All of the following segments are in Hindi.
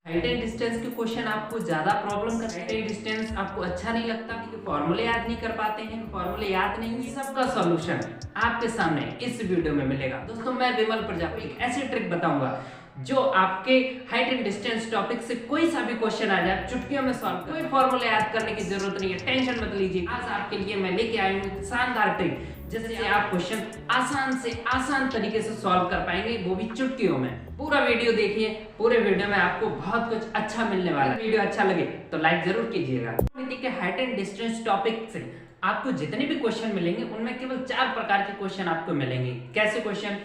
हाइट एंड डिस्टेंस के क्वेश्चन आपको ज्यादा प्रॉब्लम कर हाइट एंड डिस्टेंस आपको अच्छा नहीं लगता कि फॉर्मूले याद नहीं कर पाते हैं, फॉर्मूले याद नहीं है, सबका सॉल्यूशन आपके सामने इस वीडियो में मिलेगा। दोस्तों मैं विमल प्रजापति एक ऐसी ट्रिक बताऊंगा जो आपके हाइट एंड डिस्टेंस टॉपिक से कोई सा भी क्वेश्चन आ जाए चुटकियों में सॉल्व कर, कोई फॉर्मूले याद करने की जरूरत नहीं है, टेंशन मत लीजिए। आज आपके लिए मैं लेके आई हूँ शानदार ट्रिक जिससे आप क्वेश्चन आसान से आसान तरीके से सॉल्व कर पाएंगे, वो भी चुटकियों में। पूरा वीडियो देखिए, पूरे वीडियो में आपको बहुत कुछ अच्छा मिलने वाला है। वीडियो अच्छा लगे तो लाइक जरूर कीजिएगा। गणित के हाइट एंड डिस्टेंस टॉपिक से आपको जितने भी क्वेश्चन मिलेंगे उनमें केवल 4 प्रकार के क्वेश्चन आपको मिलेंगे। कैसे क्वेश्चन?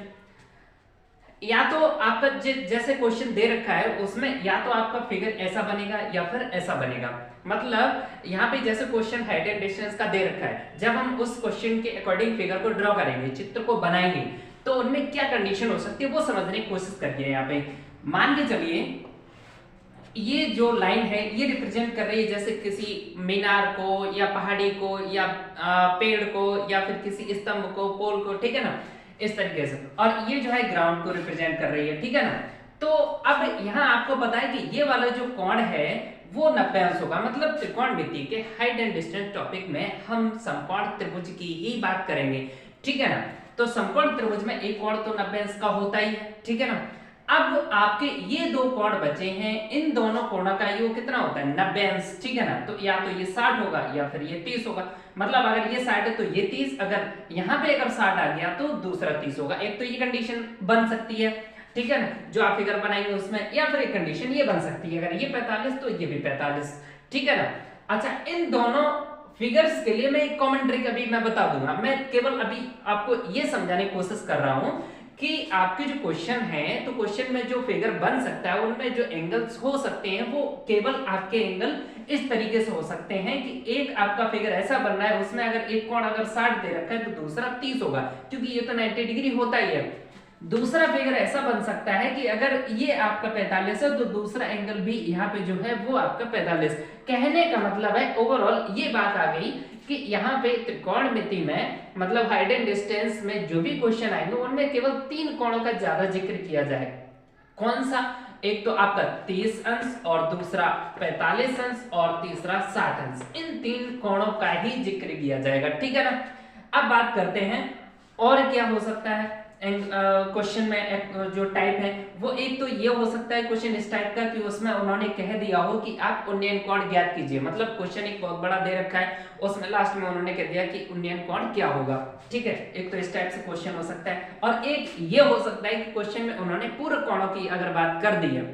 या तो आपका जैसे क्वेश्चन दे रखा है उसमें या तो आपका फिगर ऐसा बनेगा या फिर ऐसा बनेगा। मतलब यहाँ पे जैसे क्वेश्चन हाइट एंड डिस्टेंस का दे रखा है, जब हम उस क्वेश्चन के अकॉर्डिंग फिगर को ड्रॉ करेंगे, चित्र को बनाएंगे, तो उनमें क्या कंडीशन हो सकती है वो समझने की कोशिश करिए। यहाँ पे मान के चलिए ये जो लाइन है ये रिप्रेजेंट कर रही है जैसे किसी मीनार को या पहाड़ी को या पेड़ को या फिर किसी स्तंभ को, पोल को, ठीक है ना, इस तरीके से। और ये जो है ग्राउंड को रिप्रेजेंट कर रही है, ठीक है ना। तो अब यहाँ आपको पता है कि ये वाला जो कोण है वो 90 अंश होगा। मतलब त्रिकोणमिति के हाइट एंड डिस्टेंस टॉपिक में हम समकोण त्रिभुज की ही बात करेंगे, ठीक है ना। तो समकोण त्रिभुज में एक कोण तो 90 अंश का होता ही है, ठीक है ना। अब आपके ये दो कोण बचे हैं, इन दोनों कोणों का योग कितना होता है? 90 अंश, ठीक है ना। तो या तो ये 60 होगा या फिर ये 30 होगा। मतलब अगर ये 60 है तो ये 30, अगर यहाँ पे अगर 60 आ गया तो दूसरा 30 होगा। एक तो ये कंडीशन बन सकती है, ठीक है ना, जो आप फिगर बनाएंगे उसमें, या फिर एक कंडीशन ये बन सकती है, अगर ये 45 तो ये भी 45, ठीक है ना। अच्छा, इन दोनों फिगर्स के लिए मैं एक कॉमन ट्रिक अभी मैं बता दूंगा। मैं केवल अभी आपको ये समझाने की कोशिश कर रहा हूं कि आपके जो क्वेश्चन है तो क्वेश्चन में जो फिगर बन सकता है उनमें जो एंगल्स हो सकते हैं वो केवल आपके एंगल इस तरीके से हो सकते हैं कि एक आपका फिगर ऐसा बनना है उसमें अगर एक कोण अगर 60 दे रखा है तो दूसरा 30 होगा, क्योंकि ये तो 90 डिग्री होता ही है। दूसरा फिगर ऐसा बन सकता है कि अगर ये आपका 45 है तो दूसरा एंगल भी यहाँ पे जो है वो आपका 45। कहने का मतलब है ओवरऑल ये बात आ गई कि यहाँ पे त्रिकोणमिति में मतलब हाइट एंड डिस्टेंस में जो भी क्वेश्चन आएंगे उनमें केवल 3 कोणों का ज्यादा जिक्र किया जाए। कौन सा? एक तो आपका 30 अंश और दूसरा 45 अंश और तीसरा 60 अंश। इन 3 कोणों का ही जिक्र किया जाएगा, ठीक है ना। अब बात करते हैं और क्या हो सकता है क्वेश्चन में जो टाइप है वो। एक तो ये हो सकता है क्वेश्चन इस टाइप का कि उसमें उन्होंने कह दिया हो कि आप उन्नयन कोण ज्ञात कीजिए। मतलब क्वेश्चन एक बहुत बड़ा दे रखा है, उसमें लास्ट में उन्होंने कह दिया कि उन्नयन कोण क्या होगा, ठीक है। एक तो इस टाइप से क्वेश्चन हो सकता है, और एक ये हो सकता है कि क्वेश्चन में उन्होंने पूर्व कोणों की अगर बात कर दी है,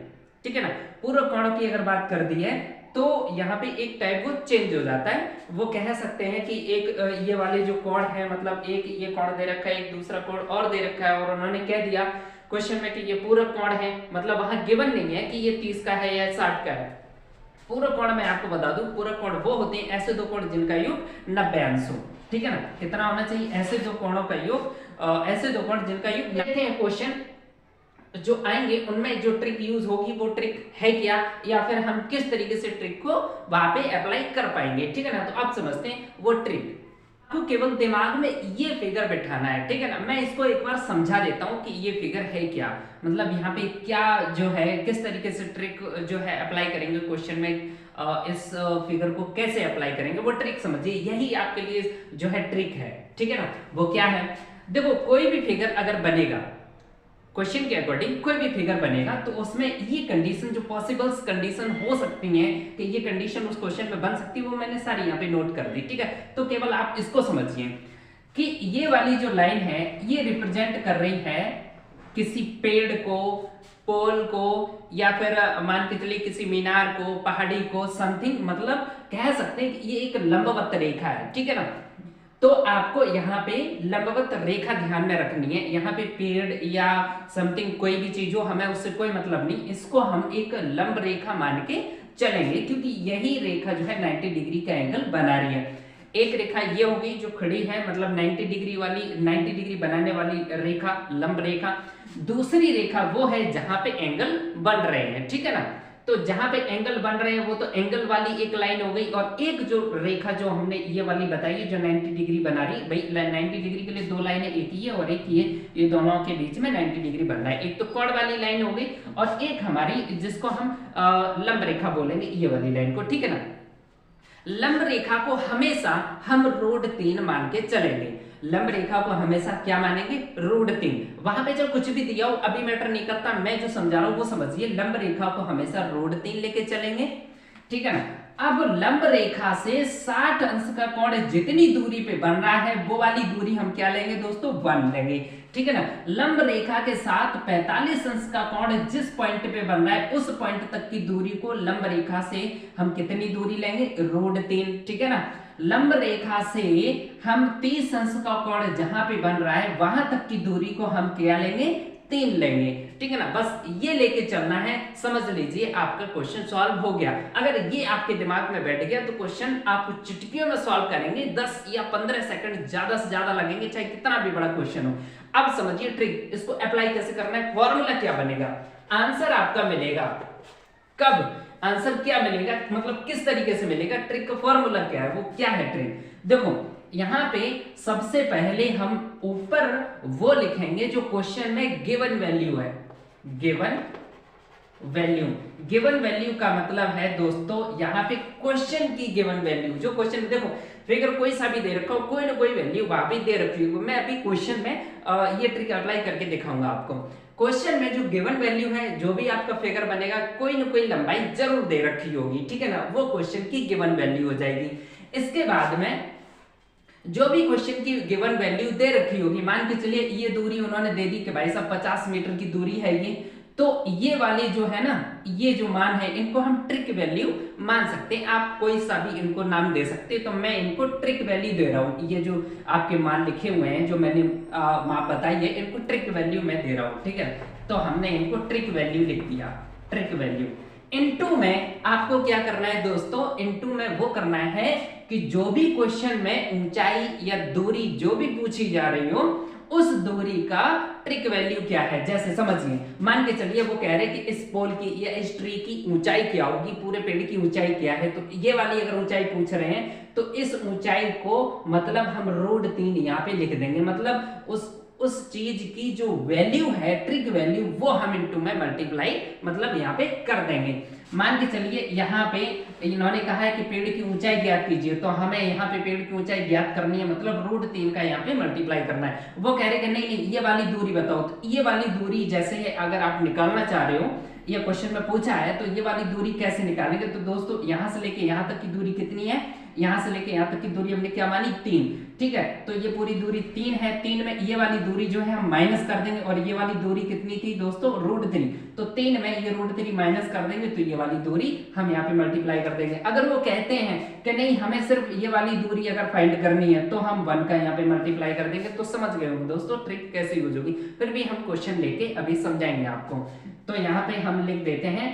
ठीक है ना, पूर्व कोणों की अगर बात कर दी है तो यहाँ पे एक टाइप वो चेंज हो जाता है। वो कह सकते हैं कि एक ये वाले जो कोण है, मतलब एक ये कोण दे रखा है, एक दूसरा कोण और दे रखा है, और उन्होंने कह दिया क्वेश्चन में कि ये पूरक कोण है। मतलब वहां गिवन नहीं है कि ये 30 का है या 60 का है। पूरक कोण मैं आपको बता दूं, पूरक कोण वो होते हैं ऐसे दो कोण जिनका योग 90 अंश हो, ठीक है ना। कितना होना चाहिए? ऐसे दो कोणों का योग, ऐसे दो कोण जिनका योग। देखते हैं क्वेश्चन जो आएंगे उनमें जो ट्रिक यूज होगी वो ट्रिक है क्या, या फिर हम किस तरीके से ट्रिक को वहां पे अप्लाई कर पाएंगे, ठीक है ना। तो आप समझते हैं वो ट्रिक। आपको केवल दिमाग में ये फिगर बिठाना है, ठीक है ना। मैं इसको एक बार समझा देता हूँ कि ये फिगर है क्या, मतलब यहाँ पे क्या जो है, किस तरीके से ट्रिक जो है अप्लाई करेंगे क्वेश्चन में, इस फिगर को कैसे अप्लाई करेंगे वो ट्रिक समझिए। यही आपके लिए जो है ट्रिक है, ठीक है ना। वो क्या है? देखो, कोई भी फिगर अगर बनेगा क्वेश्चन के अकॉर्डिंग, कोई भी फिगर बनेगा तो उसमें ये कंडीशन जो पॉसिबल्स कंडीशन हो सकती हैं कि ये कंडीशन उस क्वेश्चन में बन सकती है, वो मैंने सारी यहाँ पे नोट कर दी, ठीक है। तो केवल आप इसको समझिए कि ये वाली जो लाइन है ये रिप्रेजेंट कर रही है किसी पेड़ को, पोल को, या फिर मान के चलिए किसी मीनार को, पहाड़ी को, समथिंग। मतलब कह सकते हैं कि ये एक लंबवत रेखा है, ठीक है ना। तो आपको यहाँ पे लंबवत रेखा ध्यान में रखनी है। यहाँ पे पेड़ या समथिंग कोई भी चीज हो, हमें उससे कोई मतलब नहीं, इसको हम एक लंब रेखा मान के चलेंगे, क्योंकि यही रेखा जो है 90 डिग्री का एंगल बना रही है। एक रेखा ये हो गई जो खड़ी है, मतलब 90 डिग्री वाली, 90 डिग्री बनाने वाली रेखा, लंब रेखा। दूसरी रेखा वो है जहां पे एंगल बन रहे हैं, ठीक है ना। तो जहां पे एंगल बन रहे हैं वो तो एंगल वाली एक लाइन हो गई, और एक जो रेखा जो हमने ये वाली बताई है जो 90 डिग्री बना रही है, भाई 90 डिग्री के लिए दो लाइनें, एक ये और एक ये दोनों के बीच में 90 डिग्री बन रहा है। एक तो कोण वाली लाइन हो गई और एक हमारी जिसको हम लंब रेखा बोलेंगे, ये वाली लाइन को, ठीक है ना। लंब रेखा को हमेशा हम रूट 3 मान के चलेंगे। लंब रेखा को हमेशा क्या मानेंगे? रूट 3। वहां पे जो कुछ भी दिया हो अभी मैटर नहीं करता, मैं जो समझा रहा हूं वो समझिए। लंब रेखा को हमेशा रूट 3 लेके चलेंगे, ठीक है ना। अब लंब रेखा से 60 अंश का कोण जितनी दूरी पे बन रहा है वो वाली दूरी हम क्या लेंगे दोस्तों? 1 लेंगे, ठीक है ना। लंब रेखा के साथ 45 अंश का कोण जिस पॉइंट पे बन रहा है उस पॉइंट तक की दूरी को लंब रेखा से हम कितनी दूरी लेंगे? रूट 3, ठीक है ना। लंब रेखा से हम 30 अंश का कोण जहां पे बन रहा है वहां तक की दूरी को हम क्या लेंगे? 3 लेंगे, ठीक है ना। बस ये लेके चलना है, समझ लीजिए आपका क्वेश्चन सॉल्व हो गया। अगर ये आपके दिमाग में बैठ गया तो क्वेश्चन आप चुटकियों में सॉल्व करेंगे, 10 या 15 सेकंड ज्यादा से ज्यादा लगेंगे, चाहे कितना भी बड़ा क्वेश्चन हो। अब समझिए ट्रिक, इसको अप्लाई कैसे करना है, फॉर्मूला क्या बनेगा, आंसर आपका मिलेगा कब, आंसर क्या मिलेगा, मतलब किस तरीके से मिलेगा, ट्रिक का फॉर्मूला क्या है, वो क्या है ट्रिक। देखो यहां पे सबसे पहले हम ऊपर वो लिखेंगे जो क्वेश्चन में गिवन वैल्यू है। गिवन वैल्यू, गिवन वैल्यू का मतलब है दोस्तों यहाँ पे क्वेश्चन की गिवन वैल्यू, जो क्वेश्चन देखो फिगर कोई सा भी दे रखा हो, कोई ना कोई वैल्यू वहां पे दे रखी हो। मैं अभी क्वेश्चन में ये ट्रिक अप्लाई करके दिखाऊंगा आपको। क्वेश्चन में जो गिवन वैल्यू है, जो भी आपका फिगर बनेगा कोई ना कोई लंबाई जरूर दे रखी होगी, ठीक है ना, वो क्वेश्चन की गिवन वैल्यू हो जाएगी। इसके बाद में जो भी क्वेश्चन की गिवन वैल्यू दे रखी होगी, मान के चलिए ये दूरी उन्होंने दे दी कि भाई साहब 50 मीटर की दूरी है ये, तो ये वाली जो है ना, ये जो मान है इनको हम ट्रिक वैल्यू मान सकते हैं। आप कोई सा भी इनको नाम दे सकते हैं, तो मैं इनको ट्रिक वैल्यू दे रहा हूं। ये जो आपके मान लिखे हुए हैं, जो मैंने माप बताई है, इनको ट्रिक वैल्यू मैं दे रहा हूं, ठीक है। तो हमने इनको ट्रिक वैल्यू लिख दिया, ट्रिक वैल्यू। इनटू में आपको क्या करना है दोस्तों, इनटू में वो करना है कि जो भी क्वेश्चन में ऊंचाई या दूरी जो भी पूछी जा रही हो उस दूरी का ट्रिक वैल्यू क्या है। जैसे समझिए, मान के चलिए वो कह रहे हैं कि इस पोल की या इस ट्री की ऊंचाई क्या होगी, पूरे पेड़ की ऊंचाई क्या है, तो ये वाली अगर ऊंचाई पूछ रहे हैं तो इस ऊंचाई को मतलब हम रूट 3 यहाँ पे लिख देंगे। मतलब उस चीज की जो वैल्यू है, ट्रिक वैल्यू, वो हम इनटू में मल्टीप्लाई मतलब यहाँ पे कर देंगे। मान के चलिए यहाँ पे इन्होंने कहा है कि पेड़ की ऊंचाई ज्ञात कीजिए, तो हमें यहाँ पे पेड़ की ऊंचाई ज्ञात करनी है, मतलब रूट 3 का यहाँ पे मल्टीप्लाई करना है। वो कह रहे कि नहीं ये वाली दूरी बताओ, तो ये वाली दूरी जैसे अगर आप निकालना चाह रहे हो, ये क्वेश्चन में पूछा है, तो ये वाली दूरी कैसे निकालेंगे। तो दोस्तों यहाँ से लेके यहाँ तक की दूरी कितनी है, यहाँ से लेके यहाँ तक की दूरी हमने क्या मानी, 3, ठीक है। तो ये पूरी दूरी 3 है, 3 में ये वाली दूरी जो है हम माइनस कर देंगे, और ये वाली दूरी कितनी थी दोस्तों, रूट 3, तो 3 में ये रूट 3 माइनस कर देंगे, तो ये वाली दूरी हम यहाँ पे मल्टीप्लाई कर देंगे। अगर वो कहते हैं कि नहीं हमें सिर्फ ये वाली दूरी अगर फाइंड करनी है तो हम 1 का यहाँ पे मल्टीप्लाई कर देंगे। तो समझ गए होंगे दोस्तों ट्रिक कैसे यूज होगी, फिर भी हम क्वेश्चन लेके अभी समझाएंगे आपको। तो यहाँ पे हम लिख देते हैं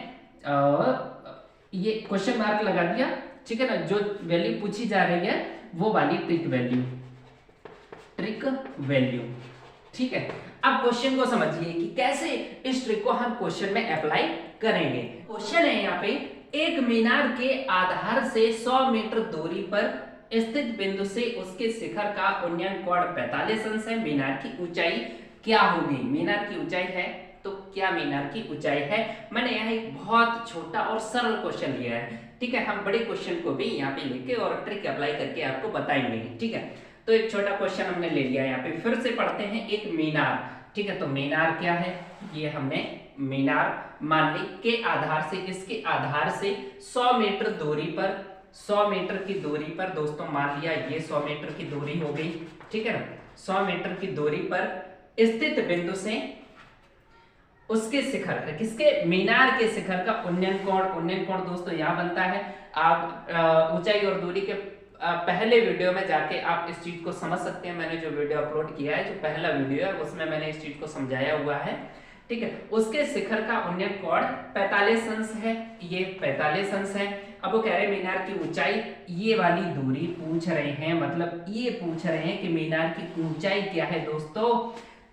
ये क्वेश्चन मार्क लगा दिया, ठीक है ना, जो वैल्यू पूछी जा रही है वो वाली ट्रिक वैल्यू, ट्रिक वैल्यू, ठीक है। अब क्वेश्चन को समझिए कि कैसे इस ट्रिक को हम क्वेश्चन में अप्लाई करेंगे। क्वेश्चन है यहाँ पे, एक मीनार के आधार से 100 मीटर दूरी पर स्थित बिंदु से उसके शिखर का उन्नयन कोण 45 अंश है। मीनार की ऊंचाई क्या होगी, मीनार की ऊंचाई है तो क्या मीनार की ऊंचाई है। मैंने यहाँ एक बहुत छोटा और सरल क्वेश्चन लिया है, ठीक है। हम बड़े क्वेश्चन को भी यहाँ पे लेके और ट्रिक अप्लाई करके आपको बताएंगे, ठीक है। तो एक छोटा क्वेश्चन हमने ले लिया, यहाँ पे फिर से पढ़ते हैं। एक मीनार, ठीक है, तो मीनार क्या है, ये हमने मीनार मान ली के आधार से, इसके आधार से 100 मीटर दूरी पर, 100 मीटर की दूरी पर दोस्तों मान लिया ये 100 मीटर की दूरी हो गई, ठीक है ना। 100 मीटर की दूरी पर स्थित बिंदु से उसके शिखर, किसके, मीनार के शिखर का उन्नयन कोण दोस्तों यहाँ बनता है। आप ऊंचाई और दूरी के पहले वीडियो में जाके आप इस चीज को समझ सकते हैं। मैंने जो वीडियो अपलोड किया है, जो पहला वीडियो है, उसमें मैंने इस चीज को समझाया हुआ है, ठीक है। उसके शिखर का उन्नयन कोण 45 अंश है, ये 45 अंश है। अब वो कह रहे हैं मीनार की ऊंचाई, ये वाली दूरी पूछ रहे हैं, मतलब ये पूछ रहे हैं कि मीनार की ऊंचाई क्या है दोस्तों,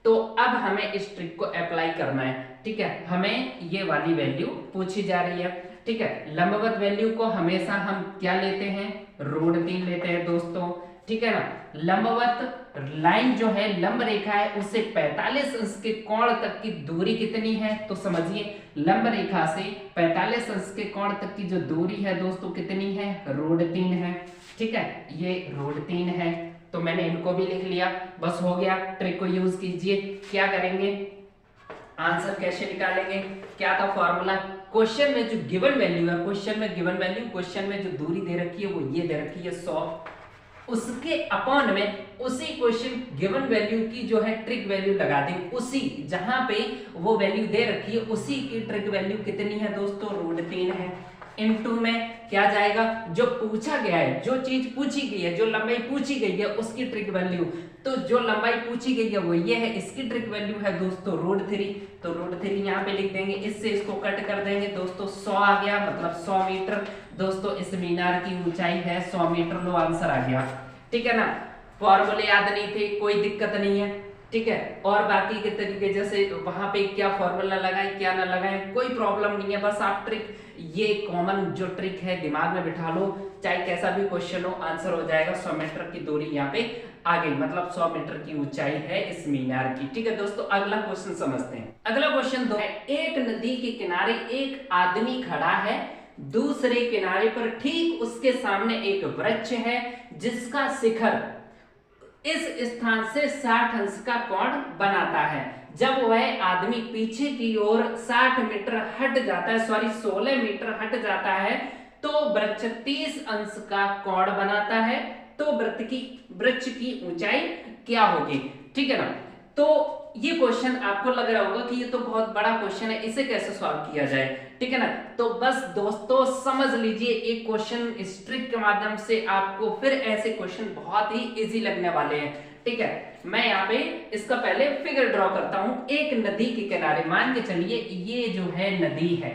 तो अब हमें इस ट्रिक को अप्लाई करना है, ठीक है। हमें ये वाली वैल्यू पूछी जा रही है, ठीक है। लंबवत वैल्यू को हमेशा हम क्या लेते हैं, √3 लेते हैं दोस्तों, ठीक है ना। लंबवत लाइन जो है, लंब रेखा है, उससे 45 अंश के कोण तक की दूरी कितनी है, तो समझिए लंब रेखा से 45 अंश के कोण तक की जो दूरी है दोस्तों कितनी है, √3 है, ठीक है। ये √3 है, तो मैंने इनको भी लिख लिया, बस हो गया। ट्रिक को यूज कीजिए। क्या करेंगे, आंसर कैसे निकालेंगे, क्या था फॉर्मूला, क्वेश्चन में जो गिवन वैल्यू है, क्वेश्चन में गिवन वैल्यू, क्वेश्चन में जो दूरी दे रखी है वो ये दे रखी है 100, उसके अपॉन में उसी क्वेश्चन गिवन वैल्यू की जो है ट्रिक वैल्यू लगा दें, उसी जहां पे वो वैल्यू दे रखी है उसी की ट्रिक वैल्यू कितनी है दोस्तों, √3 है। इनटू में क्या जाएगा, जो पूछा गया है, जो चीज पूछी गई है, जो लंबाई पूछी गई है उसकी ट्रिक वैल्यू, तो जो लंबाई पूछी गई है वो ये है, इसकी ट्रिक वैल्यू है दोस्तों √3, तो √3 यहाँ पे लिख देंगे, इससे इसको कट कर देंगे दोस्तों, 100 आ गया, मतलब 100 मीटर दोस्तों इस मीनार की ऊंचाई है 100 मीटर, लो आंसर आ गया, ठीक है ना। फॉर्मूले याद नहीं थे, कोई दिक्कत नहीं है, ठीक है। और बाकी के तरीके जैसे वहां पे क्या फॉर्मूला लगाए क्या ना लगाए, कोई प्रॉब्लम नहीं है, बस आप ट्रिक, ये कॉमन जो ट्रिक है दिमाग में बिठा लो, चाहे कैसा भी क्वेश्चन हो आंसर हो जाएगा। 100 मीटर की दूरी यहाँ पे आ गई, मतलब 100 मीटर की ऊंचाई है इस मीनार की, ठीक है दोस्तों। अगला क्वेश्चन समझते हैं। अगला क्वेश्चन 2 है, एक नदी के किनारे एक आदमी खड़ा है, दूसरे किनारे पर ठीक उसके सामने एक वृक्ष है जिसका शिखर इस स्थान से 60 अंश का कोण बनाता है। जब वह आदमी पीछे की ओर 60 मीटर हट जाता है, सॉरी 16 मीटर हट जाता है, तो वृक्ष 30 अंश का कोण बनाता है, तो वृक्ष की ऊंचाई क्या होगी, ठीक है ना। तो ये क्वेश्चन आपको लग रहा होगा कि ये तो बहुत बड़ा क्वेश्चन है, इसे कैसे सॉल्व किया जाए, ठीक है ना। तो बस दोस्तों समझ लीजिए, एक क्वेश्चन इस ट्रिक के माध्यम से आपको फिर ऐसे क्वेश्चन बहुत ही इजी लगने वाले हैं, ठीक है। मैं यहाँ पे इसका पहले फिगर ड्रॉ करता हूं। एक नदी के किनारे, मान के चलिए ये जो है नदी है,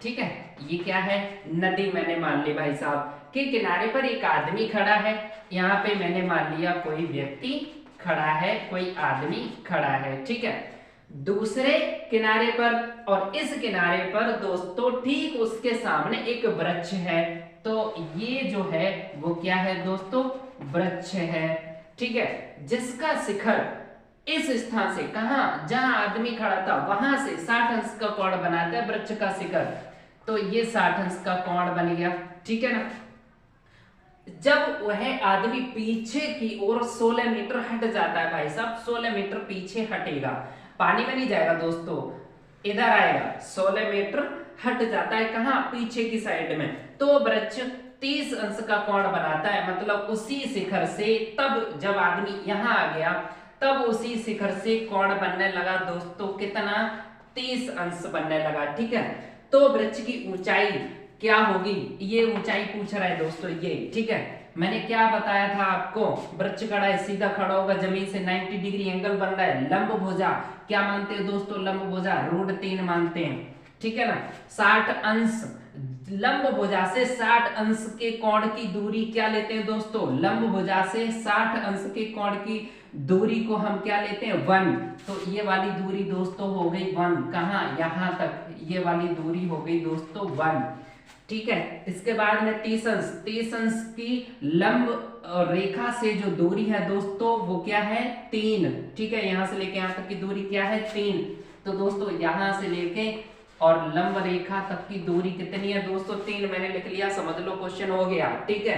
ठीक है, ये क्या है, नदी मैंने मान ली भाई साहब, के किनारे पर एक आदमी खड़ा है, यहाँ पे मैंने मान लिया कोई व्यक्ति खड़ा है, कोई आदमी खड़ा है, ठीक है। दूसरे किनारे पर और इस किनारे पर दोस्तों ठीक उसके सामने एक वृक्ष है, तो ये जो है वो क्या है दोस्तों, वृक्ष है, ठीक है, जिसका शिखर इस स्थान से, कहां, जहां आदमी खड़ा था वहां से 60 अंश का कोण बनाता है वृक्ष का शिखर, तो ये 60 अंश का कोण बन गया, ठीक है ना। जब वह आदमी पीछे की ओर 16 मीटर हट जाता है भाई साहब, 16 मीटर पीछे हटेगा, पानी में नहीं जाएगा दोस्तों, इधर आएगा, 16 मीटर हट जाता है, कहां, पीछे की साइड में, तो वृक्ष 30 अंश का कोण बनाता है, मतलब उसी शिखर से, तब जब आदमी यहां आ गया तब उसी शिखर से कोण बनने लगा दोस्तों, कितना, 30 अंश बनने लगा, ठीक है। तो वृक्ष की ऊंचाई क्या होगी, ये ऊंचाई पूछ रहा है दोस्तों ये, ठीक है। मैंने क्या बताया था आपको, वृक्ष खड़ा है, सीधा खड़ा होगा, जमीन से 90 डिग्री एंगल बन रहा है, लंब भुजा, क्या मानते हैं दोस्तों, लंब भुजा √3 मानते हैं, ठीक है ना। 60 अंश लंब भुजा से 60 अंश के कोण की दूरी क्या लेते हैं दोस्तों, लंब भुजा से 60 अंश के कोण की दूरी को हम क्या लेते हैं, 1, तो ये वाली दूरी दोस्तों हो गई 1, कहां, यहां तक, ये वाली दूरी हो गई दोस्तों 1, ठीक है। इसके बाद में 30 अंश की लंब रेखा से जो दूरी है दोस्तों वो क्या है, 3, ठीक है, यहां से लेके यहां तक की दूरी क्या है, 3, तो दोस्तों यहां से लेके और लंब रेखा तक की दूरी कितनी है दोस्तों, 3 मैंने लिख लिया, समझ लो क्वेश्चन हो गया, ठीक है।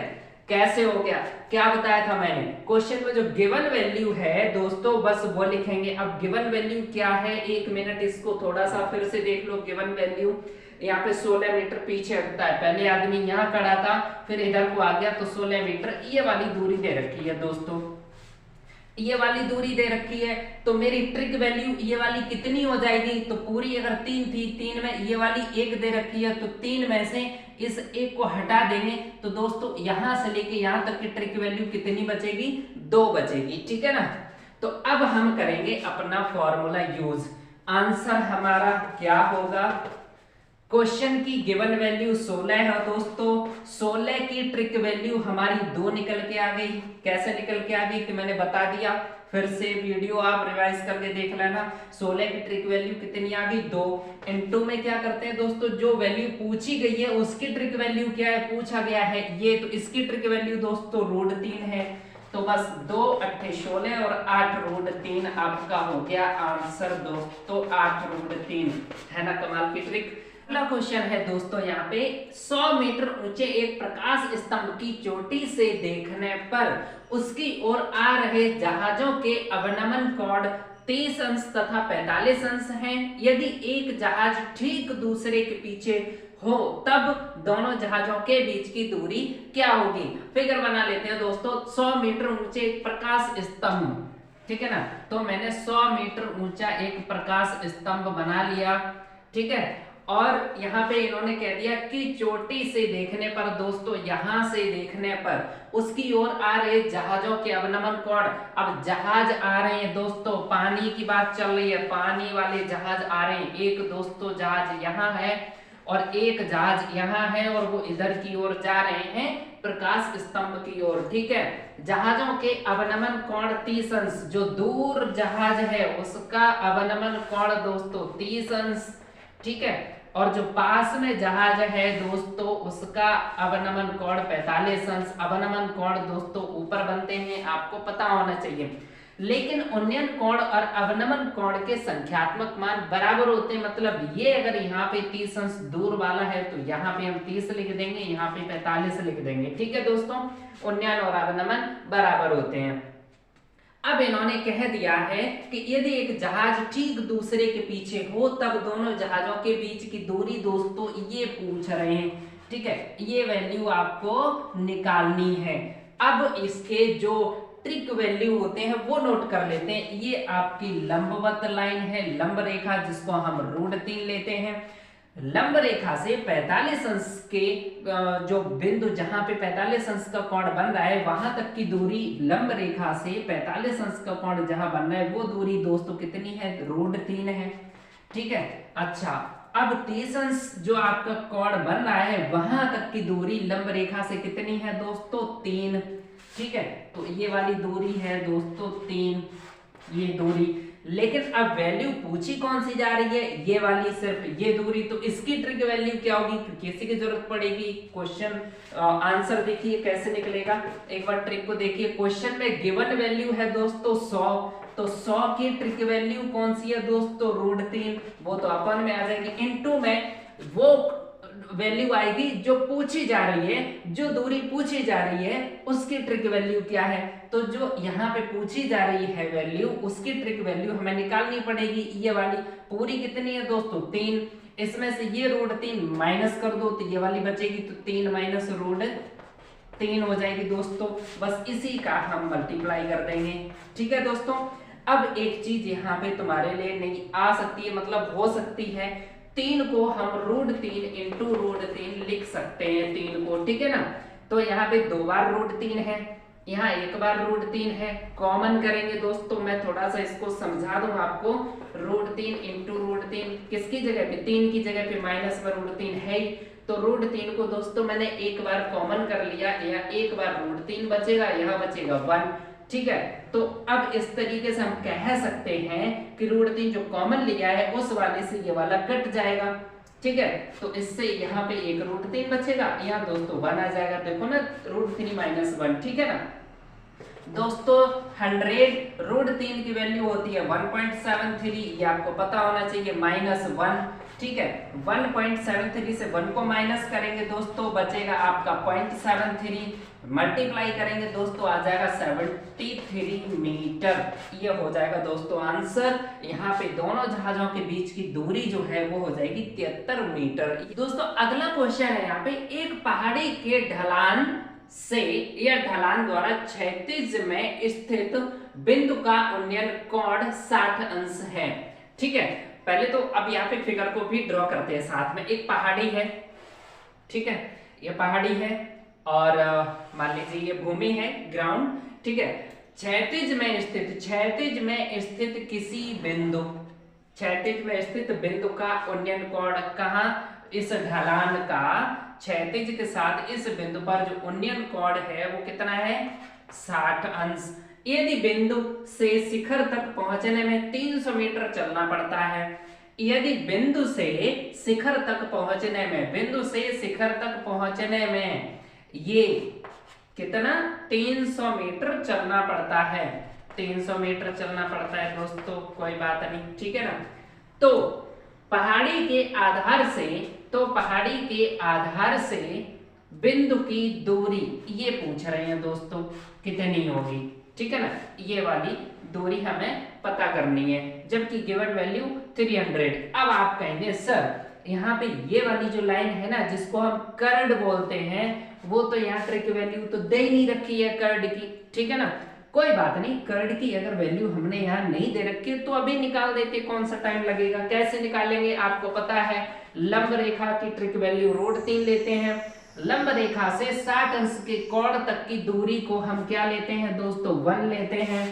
कैसे हो गया, क्या बताया था मैंने, क्वेश्चन में जो गिवन वैल्यू है दोस्तों बस वो लिखेंगे। अब गिवन वैल्यू क्या है, 1 मिनट इसको थोड़ा सा फिर से देख लो। गिवन वैल्यू यहाँ पे 16 मीटर पीछे हटता है, पहले आदमी यहाँ खड़ा था फिर इधर को आ गया, तो 16 मीटर ये वाली दूरी दे रखी है दोस्तों, ये वाली दूरी दे रखी है, तो मेरी ट्रिक वैल्यू ये वाली कितनी हो जाएगी, तो पूरी अगर 3 थी, 3 में ये वाली 1 दे रखी है, तो 3 में से इस 1 को हटा देंगे, तो दोस्तों यहां से लेके यहां तक की ट्रिक वैल्यू कितनी बचेगी, 2 बचेगी, ठीक है ना। तो अब हम करेंगे अपना फॉर्मूला यूज, आंसर हमारा क्या होगा, क्वेश्चन की गिवन वैल्यू 16 है दोस्तों, 16 की ट्रिक वैल्यू हमारी 2 निकल के आ गई। कैसे निकल के आ गई कि मैंने बता दिया, फिर से वीडियो आप रिवाइज करके देख लेना। 16 की ट्रिक वैल्यू कितनी आ गई 2। इनटू में क्या करते हैं दोस्तों, जो वैल्यू पूछी गई है उसकी ट्रिक वैल्यू क्या है, पूछा गया है ये, तो इसकी ट्रिक वैल्यू दोस्तों √3 है। तो बस 2 8 16 और 8 √3 आपका हो गया आंसर दोस्तों, 8 √3 है ना, कमाल की ट्रिक। अगला क्वेश्चन है दोस्तों यहाँ पे 100 मीटर ऊंचे एक प्रकाश स्तंभ की चोटी से देखने पर उसकी ओर आ रहे जहाजों के अवनमन कोण 30 अंश तथा 45 अंश हैं। यदि एक जहाज ठीक दूसरे के पीछे हो तब दोनों जहाजों के बीच की दूरी क्या होगी। फिगर बना लेते हैं दोस्तों। 100 मीटर ऊंचे एक प्रकाश स्तंभ, ठीक है ना, तो मैंने 100 मीटर ऊंचा एक प्रकाश स्तंभ बना लिया, ठीक है। और यहाँ पे इन्होंने कह दिया कि चोटी से देखने पर दोस्तों, यहां से देखने पर उसकी ओर आ रहे जहाजों के अवनमन कोण, अब जहाज आ रहे हैं दोस्तों, पानी की बात चल रही है, पानी वाले जहाज आ रहे हैं। एक दोस्तों जहाज यहाँ है और एक जहाज यहाँ है और वो इधर की ओर जा रहे हैं प्रकाश स्तंभ की ओर, ठीक है। जहाजों के अवनमन कोण 30 अंश, जो दूर जहाज है उसका अवनमन कोण दोस्तों 30 अंश, ठीक है। और जो पास में जहाज है दोस्तों उसका अवनमन कोण 45 अंश। अवनमन कोण दोस्तों ऊपर बनते हैं, आपको पता होना चाहिए। लेकिन उन्नयन कोण और अवनमन कोण के संख्यात्मक मान बराबर होते हैं, मतलब ये अगर यहाँ पे 30 अंश दूर वाला है तो यहाँ पे हम 30 लिख देंगे, यहाँ पे 45 लिख देंगे, ठीक है दोस्तों। उन्नयन और अवनमन बराबर होते हैं। अब इन्होंने कह दिया है कि यदि एक जहाज ठीक दूसरे के पीछे हो तब दोनों जहाजों के बीच की दूरी दोस्तों ये पूछ रहे हैं, ठीक है। ये वैल्यू आपको निकालनी है। अब इसके जो ट्रिक वैल्यू होते हैं वो नोट कर लेते हैं। ये आपकी लंबवत लाइन है, लंब रेखा, जिसको हम √3 लेते हैं। लंब रेखा से 45 अंश के जो बिंदु जहां पे 45 अंश का कोण बन रहा है वहां तक की दूरी, लंब रेखा से 45 अंश का कोण जहां बन रहा है वो दूरी दोस्तों कितनी है, √3 है, ठीक है। अच्छा, अब 30 अंश जो आपका कोण बन रहा है वहां तक की दूरी लंब रेखा से कितनी है दोस्तों, 3, ठीक है। तो ये वाली दूरी है दोस्तों 3, ये दूरी। लेकिन अब वैल्यू पूछी कौन सी जा रही है, ये वाली, सिर्फ ये दूरी। तो इसकी ट्रिक वैल्यू क्या होगी, किसी की जरूरत पड़ेगी। क्वेश्चन आंसर देखिए कैसे निकलेगा, एक बार ट्रिक को देखिए। क्वेश्चन में गिवन वैल्यू है दोस्तों 100, तो 100 की ट्रिक वैल्यू कौन सी है दोस्तों, √3, वो तो अपन में आ जाएगी। इनटू में वो वैल्यू आएगी जो पूछी जा रही है, जो दूरी पूछी जा रही है उसकी ट्रिक वैल्यू क्या है। तो जो यहाँ पे पूछी जा रही है वैल्यू, उसकी ट्रिक वैल्यू हमें निकालनी पड़ेगी। ये वाली पूरी कितनी है दोस्तों, 3, इसमें से ये √3 माइनस कर दो तो ये वाली बचेगी, तो 3 माइनस √3 हो जाएगी दोस्तों। बस इसी का हम मल्टीप्लाई कर देंगे, ठीक है दोस्तों। अब एक चीज यहाँ पे तुम्हारे लिए नहीं आ सकती है, मतलब हो सकती है, 3 को हम √3 इंटू √3 लिख सकते हैं, 3 को, ठीक है ना। तो यहाँ पे 2 बार √3 है, यहाँ 1 बार √3 है, कॉमन करेंगे दोस्तों। मैं थोड़ा सा इसको समझा दूं आपको। √3 इंटू √3 किसकी जगह पे, 3 की जगह पे माइनस में √3 है ही, तो √3 को दोस्तों मैंने 1 बार कॉमन कर लिया, यहाँ 1 बार √3 बचेगा, यहाँ बचेगा 1, ठीक है। तो अब इस तरीके से हम कह सकते हैं कि √3 जो कॉमन लिया है उस वाले से ये वाला कट जाएगा, ठीक है। तो इससे यहाँ पे एक √3 बचेगा, यहाँ दोस्तों 1 आ जाएगा, देखो ना, √3 माइनस 1, ठीक है ना दोस्तों। 100 √3 की वैल्यू होती है 1.73, ये आपको पता होना चाहिए, -1, ठीक है। 1.73 से 1 को माइनस करेंगे दोस्तों, बचेगा आपका 0.73, मल्टीप्लाई करेंगे दोस्तों, आ जाएगा 73 मीटर। ये हो जाएगा दोस्तों आंसर। यहाँ पे दोनों जहाजों के बीच की दूरी जो है वो हो जाएगी 73 मीटर। दोस्तों अगला क्वेश्चन है यहाँ पे, एक पहाड़ी के ढलान से या ढलान द्वारा क्षैतिज में स्थित बिंदु का उन्नयन कोण 60 अंश है, ठीक है। पहले तो अब यहाँ पे फिगर को भी ड्रॉ करते हैं साथ में। एक पहाड़ी है, ठीक है, ये पहाड़ी है और मान लीजिए ये भूमि है, ग्राउंड, ठीक है। क्षैतिज में स्थित किसी बिंदु, क्षैतिज में स्थित बिंदु का उन्नयन कोण, कहाँ, इस ढलान का क्षैतिज के साथ इस बिंदु पर जो उन्नयन कोण है वो कितना है, 60 अंश। यदि बिंदु से शिखर तक पहुंचने में 300 मीटर चलना पड़ता है, यदि बिंदु से शिखर तक पहुंचने में, बिंदु से शिखर तक पहुंचने में ये कितना 300 मीटर चलना पड़ता है, 300 मीटर चलना पड़ता है दोस्तों, कोई बात नहीं, ठीक है ना। तो पहाड़ी के आधार से, तो पहाड़ी के आधार से बिंदु की दूरी ये पूछ रहे हैं दोस्तों कितनी होगी, ठीक है ना, ये वाली दूरी हमें पता करनी है, जबकि गिवन वैल्यू 300। अब आप कहेंगे सर यहाँ पे ये वाली जो लाइन है ना जिसको हम कर्ड बोलते हैं, वो तो यहाँ ट्रिक वैल्यू तो दे ही नहीं रखी है कर्ड की, ठीक है ना। कोई बात नहीं, कर्ड की अगर वैल्यू हमने यहाँ नहीं दे रखी तो अभी निकाल देते, कौन सा टाइम लगेगा। कैसे निकालेंगे आपको पता है, लंब रेखा की ट्रिक वैल्यू √3 लेते हैं। लंब रेखा से 60 अंश के कोण तक की दूरी को हम क्या लेते हैं दोस्तों, 1 लेते हैं,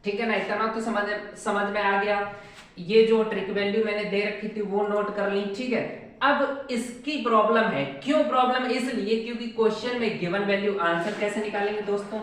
ठीक है ना। इतना तो समझ में आ गया। ये जो ट्रिक वैल्यू मैंने दे रखी थी वो नोट कर ली, ठीक है। अब इसकी प्रॉब्लम है, क्यों प्रॉब्लम, इसलिए क्योंकि क्वेश्चन में गिवन वैल्यू, आंसर कैसे निकालेंगे दोस्तों,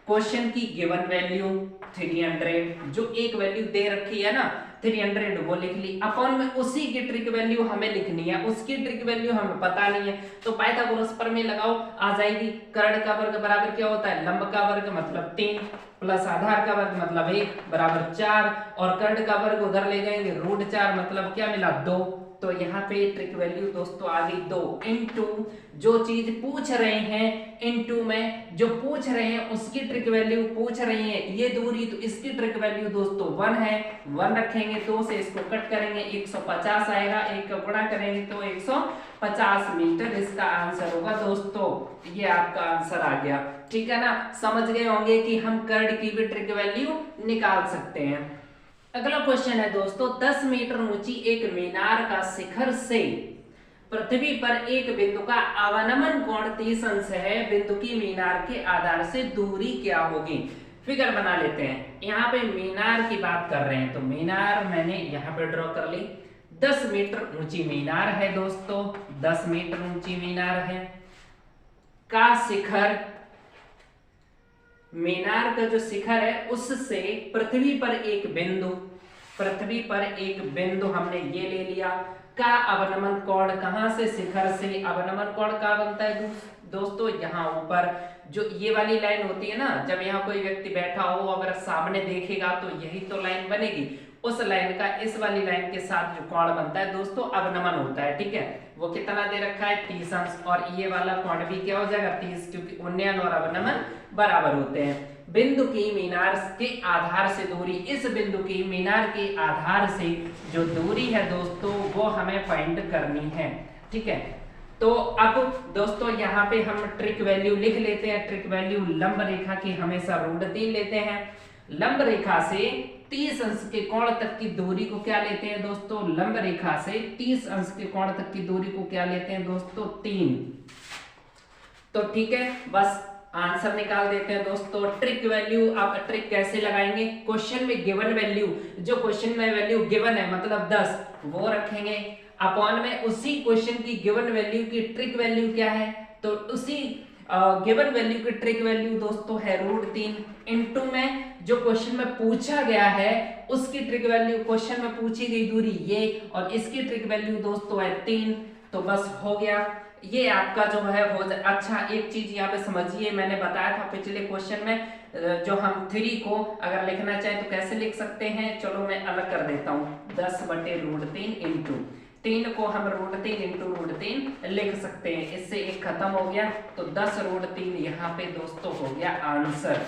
क्वेश्चन की गिवन वैल्यू 300, जो एक वैल्यू दे रखी है ना 300 वो लिख ली, अपॉन में उसी की ट्रिक वैल्यू हमें लिखनी है, उसकी ट्रिक वैल्यू हमें पता नहीं है, तो पाइथागोरस प्रमेय लगाओ, आ जाएगी। कर्ण का वर्ग बराबर क्या होता है, लंब का वर्ग मतलब 3 प्लस आधार का वर्ग मतलब 1 बराबर 4, और कर्ण का वर्ग उधर ले जाएंगे √4 मतलब क्या मिला 2। तो यहाँ पे ट्रिक वैल्यू दोस्तों आ गई 2 इंटू जो चीज पूछ रहे हैं, इंटू में जो पूछ रहे हैं उसकी ट्रिक वैल्यू पूछ रही है ये दूरी, तो इसकी ट्रिक वैल्यू दोस्तों 1 है, 1 रखेंगे, 2 से इसको कट करेंगे 150 आएगा, 1 का गुणा करेंगे तो 150 मीटर इसका आंसर होगा दोस्तों। ये आपका आंसर आ गया, ठीक है ना। समझ गए होंगे कि हम कर्ड की भी ट्रिक वैल्यू निकाल सकते हैं। अगला क्वेश्चन है दोस्तों, 10 मीटर ऊंची एक मीनार का शिखर से पृथ्वी पर एक बिंदु का अवनमन कोण 30 अंश है, बिंदु की मीनार के आधार से दूरी क्या होगी। फिगर बना लेते हैं, यहाँ पे मीनार की बात कर रहे हैं, तो मीनार मैंने यहाँ पे ड्रॉ कर ली, 10 मीटर ऊंची मीनार है दोस्तों, 10 मीटर ऊंची मीनार है का शिखर, मीनार का जो शिखर है उससे पृथ्वी पर एक बिंदु, पृथ्वी पर एक बिंदु हमने ये ले लिया, का अवनमन कोण, कहां से, शिखर से। अवनमन कोण का बनता है दोस्तों, यहाँ ऊपर जो ये वाली लाइन होती है ना, जब यहाँ कोई व्यक्ति बैठा हो अगर सामने देखेगा तो यही तो लाइन बनेगी, उस लाइन का इस वाली लाइन के साथ जो कोण बनता है दोस्तों अवनमन होता है, ठीक है। वो कितना दे रखा है 30 अंश, और ये वाला कोण भी क्या हो जाएगा 30, क्योंकि उन्नयन और अवनमन बराबर होते हैं। बिंदु की मीनार के आधार से दूरी, इस बिंदु की मीनार के आधार से जो दूरी है दोस्तों वो हमें फाइंड करनी है, ठीक है। तो अब दोस्तों यहाँ पे हम ट्रिक वैल्यू लिख लेते हैं, ट्रिक वैल्यू लंब रेखा की हमेशा √3 लेते हैं। लंब रेखा से 30 अंश के कोण तक की दूरी को क्या लेते हैं दोस्तों, लंब रेखा से 30 अंश के कोण तक की दूरी को क्या लेते हैं दोस्तों 3। तो ठीक है, बस आंसर निकाल देते हैं दोस्तों। ट्रिक वैल्यू, आप ट्रिक कैसे लगाएंगे, क्वेश्चन में गिवन वैल्यू, जो क्वेश्चन में वैल्यू गिवन है मतलब 10 वो रखेंगे, अपॉन में उसी क्वेश्चन की गिवन वैल्यू की ट्रिक वैल्यू क्या है, तो उसी गिवन वैल्यू की ट्रिक वैल्यू दोस्तों है √3, इंटू में जो क्वेश्चन में पूछा गया है उसकी ट्रिक वैल्यू, क्वेश्चन में पूछी गई दूरी ये, और इसकी ट्रिक वैल्यू दोस्तों है 3। तो बस हो गया, ये आपका जो है हो जाए। अच्छा एक चीज यहाँ पे समझिए, मैंने बताया था पिछले क्वेश्चन में जो हम 3 को अगर लिखना चाहें तो कैसे लिख सकते हैं, चलो मैं अलग कर देता हूँ, 10/√3 इंटू 3 को हम √3 इंटू √3 लिख सकते हैं, इससे एक खत्म हो गया, तो 10√3 यहाँ पे दोस्तों हो गया आंसर।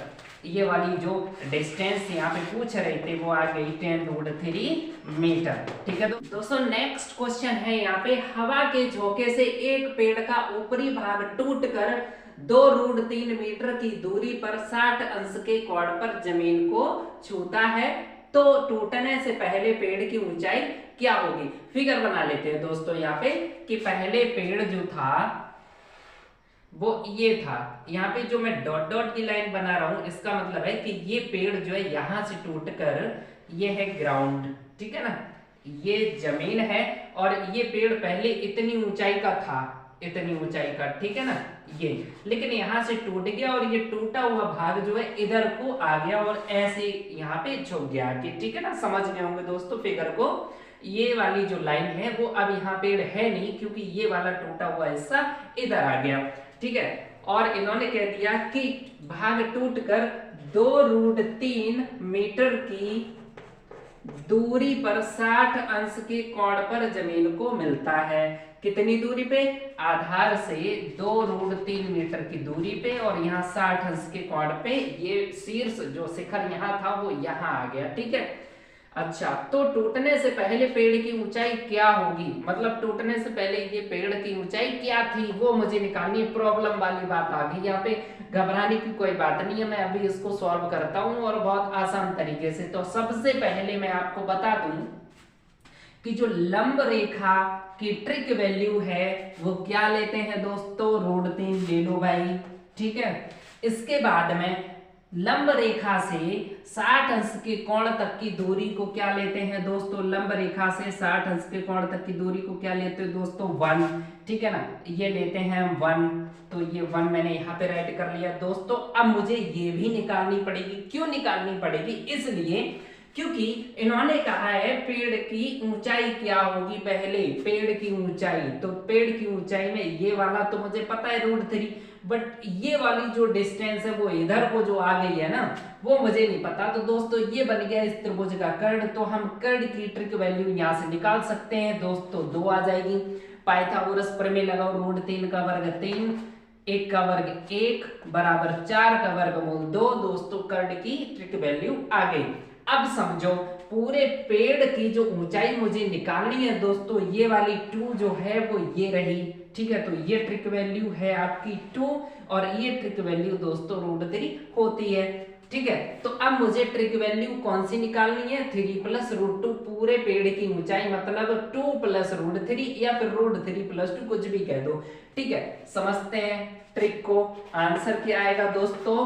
ये वाली जो डिस्टेंस यहाँ पे पूछ रहे थे वो आ गई 10√3 मीटर, ठीक है। दोस्तों नेक्स्ट क्वेश्चन है यहाँ पे, हवा के झोंके से एक पेड़ का ऊपरी भाग टूटकर 2√3 मीटर की दूरी पर 60 अंश के कोण पर जमीन को छूता है, तो टूटने से पहले पेड़ की ऊंचाई क्या होगी। फिगर बना लेते हैं दोस्तों यहाँ पे कि पहले पेड़ जो था वो ये था, यहाँ पे जो मैं डॉट डॉट की लाइन बना रहा हूं इसका मतलब है कि ये पेड़ जो है यहां से टूटकर ये है ग्राउंड, ठीक है ना, ये जमीन है, और ये पेड़ पहले इतनी ऊंचाई का था, इतनी ऊंचाई का, ठीक है ना ये। लेकिन यहाँ से टूट गया और ये टूटा हुआ भाग जो है इधर को आ गया और ऐसे यहाँ पे झुक गया कि, ठीक है ना, समझ गए होंगे दोस्तों फिगर को। ये वाली जो लाइन है वो अब यहाँ पेड़ है नहीं क्योंकि ये वाला टूटा हुआ हिस्सा इधर आ गया, ठीक है। और इन्होंने कह दिया कि भाग टूटकर 2√3 मीटर की दूरी पर 60 अंश के कोण पर जमीन को मिलता है। कितनी दूरी पे? आधार से 2√3 मीटर की दूरी पे और यहाँ 60 अंश के कोण पे। ये शीर्ष जो शिखर यहाँ था वो यहाँ आ गया, ठीक है। अच्छा, तो टूटने से पहले पेड़ की ऊंचाई क्या होगी, मतलब टूटने से पहले ये पेड़ की ऊंचाई क्या थी वो मुझे निकालनी। प्रॉब्लम वाली बात आ गई यहाँ पे, घबराने की कोई बात नहीं है, मैं अभी इसको सॉल्व करता हूँ और बहुत आसान तरीके से। तो सबसे पहले मैं आपको बता दूं कि जो लंब रेखा की ट्रिक वैल्यू है वो क्या लेते हैं दोस्तों, √3 ले लो भाई, ठीक है। इसके बाद में लंब रेखा से 60 अंश के कोण तक की दूरी को क्या लेते हैं दोस्तों, लंब रेखा से 60 अंश के कोण तक की दूरी को क्या लेते हैं दोस्तों, 1, ठीक है ना, ये लेते हैं हम 1। तो ये 1 मैंने यहाँ पे राइट कर लिया दोस्तों। अब मुझे ये भी निकालनी पड़ेगी। क्यों निकालनी पड़ेगी? इसलिए क्योंकि इन्होंने कहा है पेड़ की ऊंचाई क्या होगी, पहले पेड़ की ऊंचाई। तो पेड़ की ऊंचाई में ये वाला तो मुझे पता है √3, बट ये वाली जो डिस्टेंस है वो इधर को जो आ गई है ना वो मुझे नहीं पता। तो दोस्तों ये बन गया इस त्रिभुज का कर्ण। तो हम कर्ण की ट्रिक वैल्यू यहाँ से निकाल सकते हैं दोस्तों, 2 आ जाएगी। पाइथागोरस प्रमेय लगाओ, √3 का वर्ग 3, 1 का वर्ग 1 बराबर 4 का वर्गमूल 2। दोस्तों कर्ण की ट्रिक वैल्यू आ गई। अब समझो पूरे पेड़ की जो ऊंचाई मुझे निकालनी है दोस्तों, ये वाली 2 जो है वो ये रही, ठीक है। तो ये ट्रिक वैल्यू है आपकी 2 और ये ट्रिक वैल्यू दोस्तों √3 होती है, ठीक है। तो अब मुझे ट्रिक वैल्यू कौन सी निकालनी है, 3 + √2। पूरे पेड़ की ऊंचाई मतलब 2 + √3 या फिर √3 + 2 कुछ भी कह दो, ठीक है। समझते हैं ट्रिक को। आंसर क्या आएगा दोस्तों,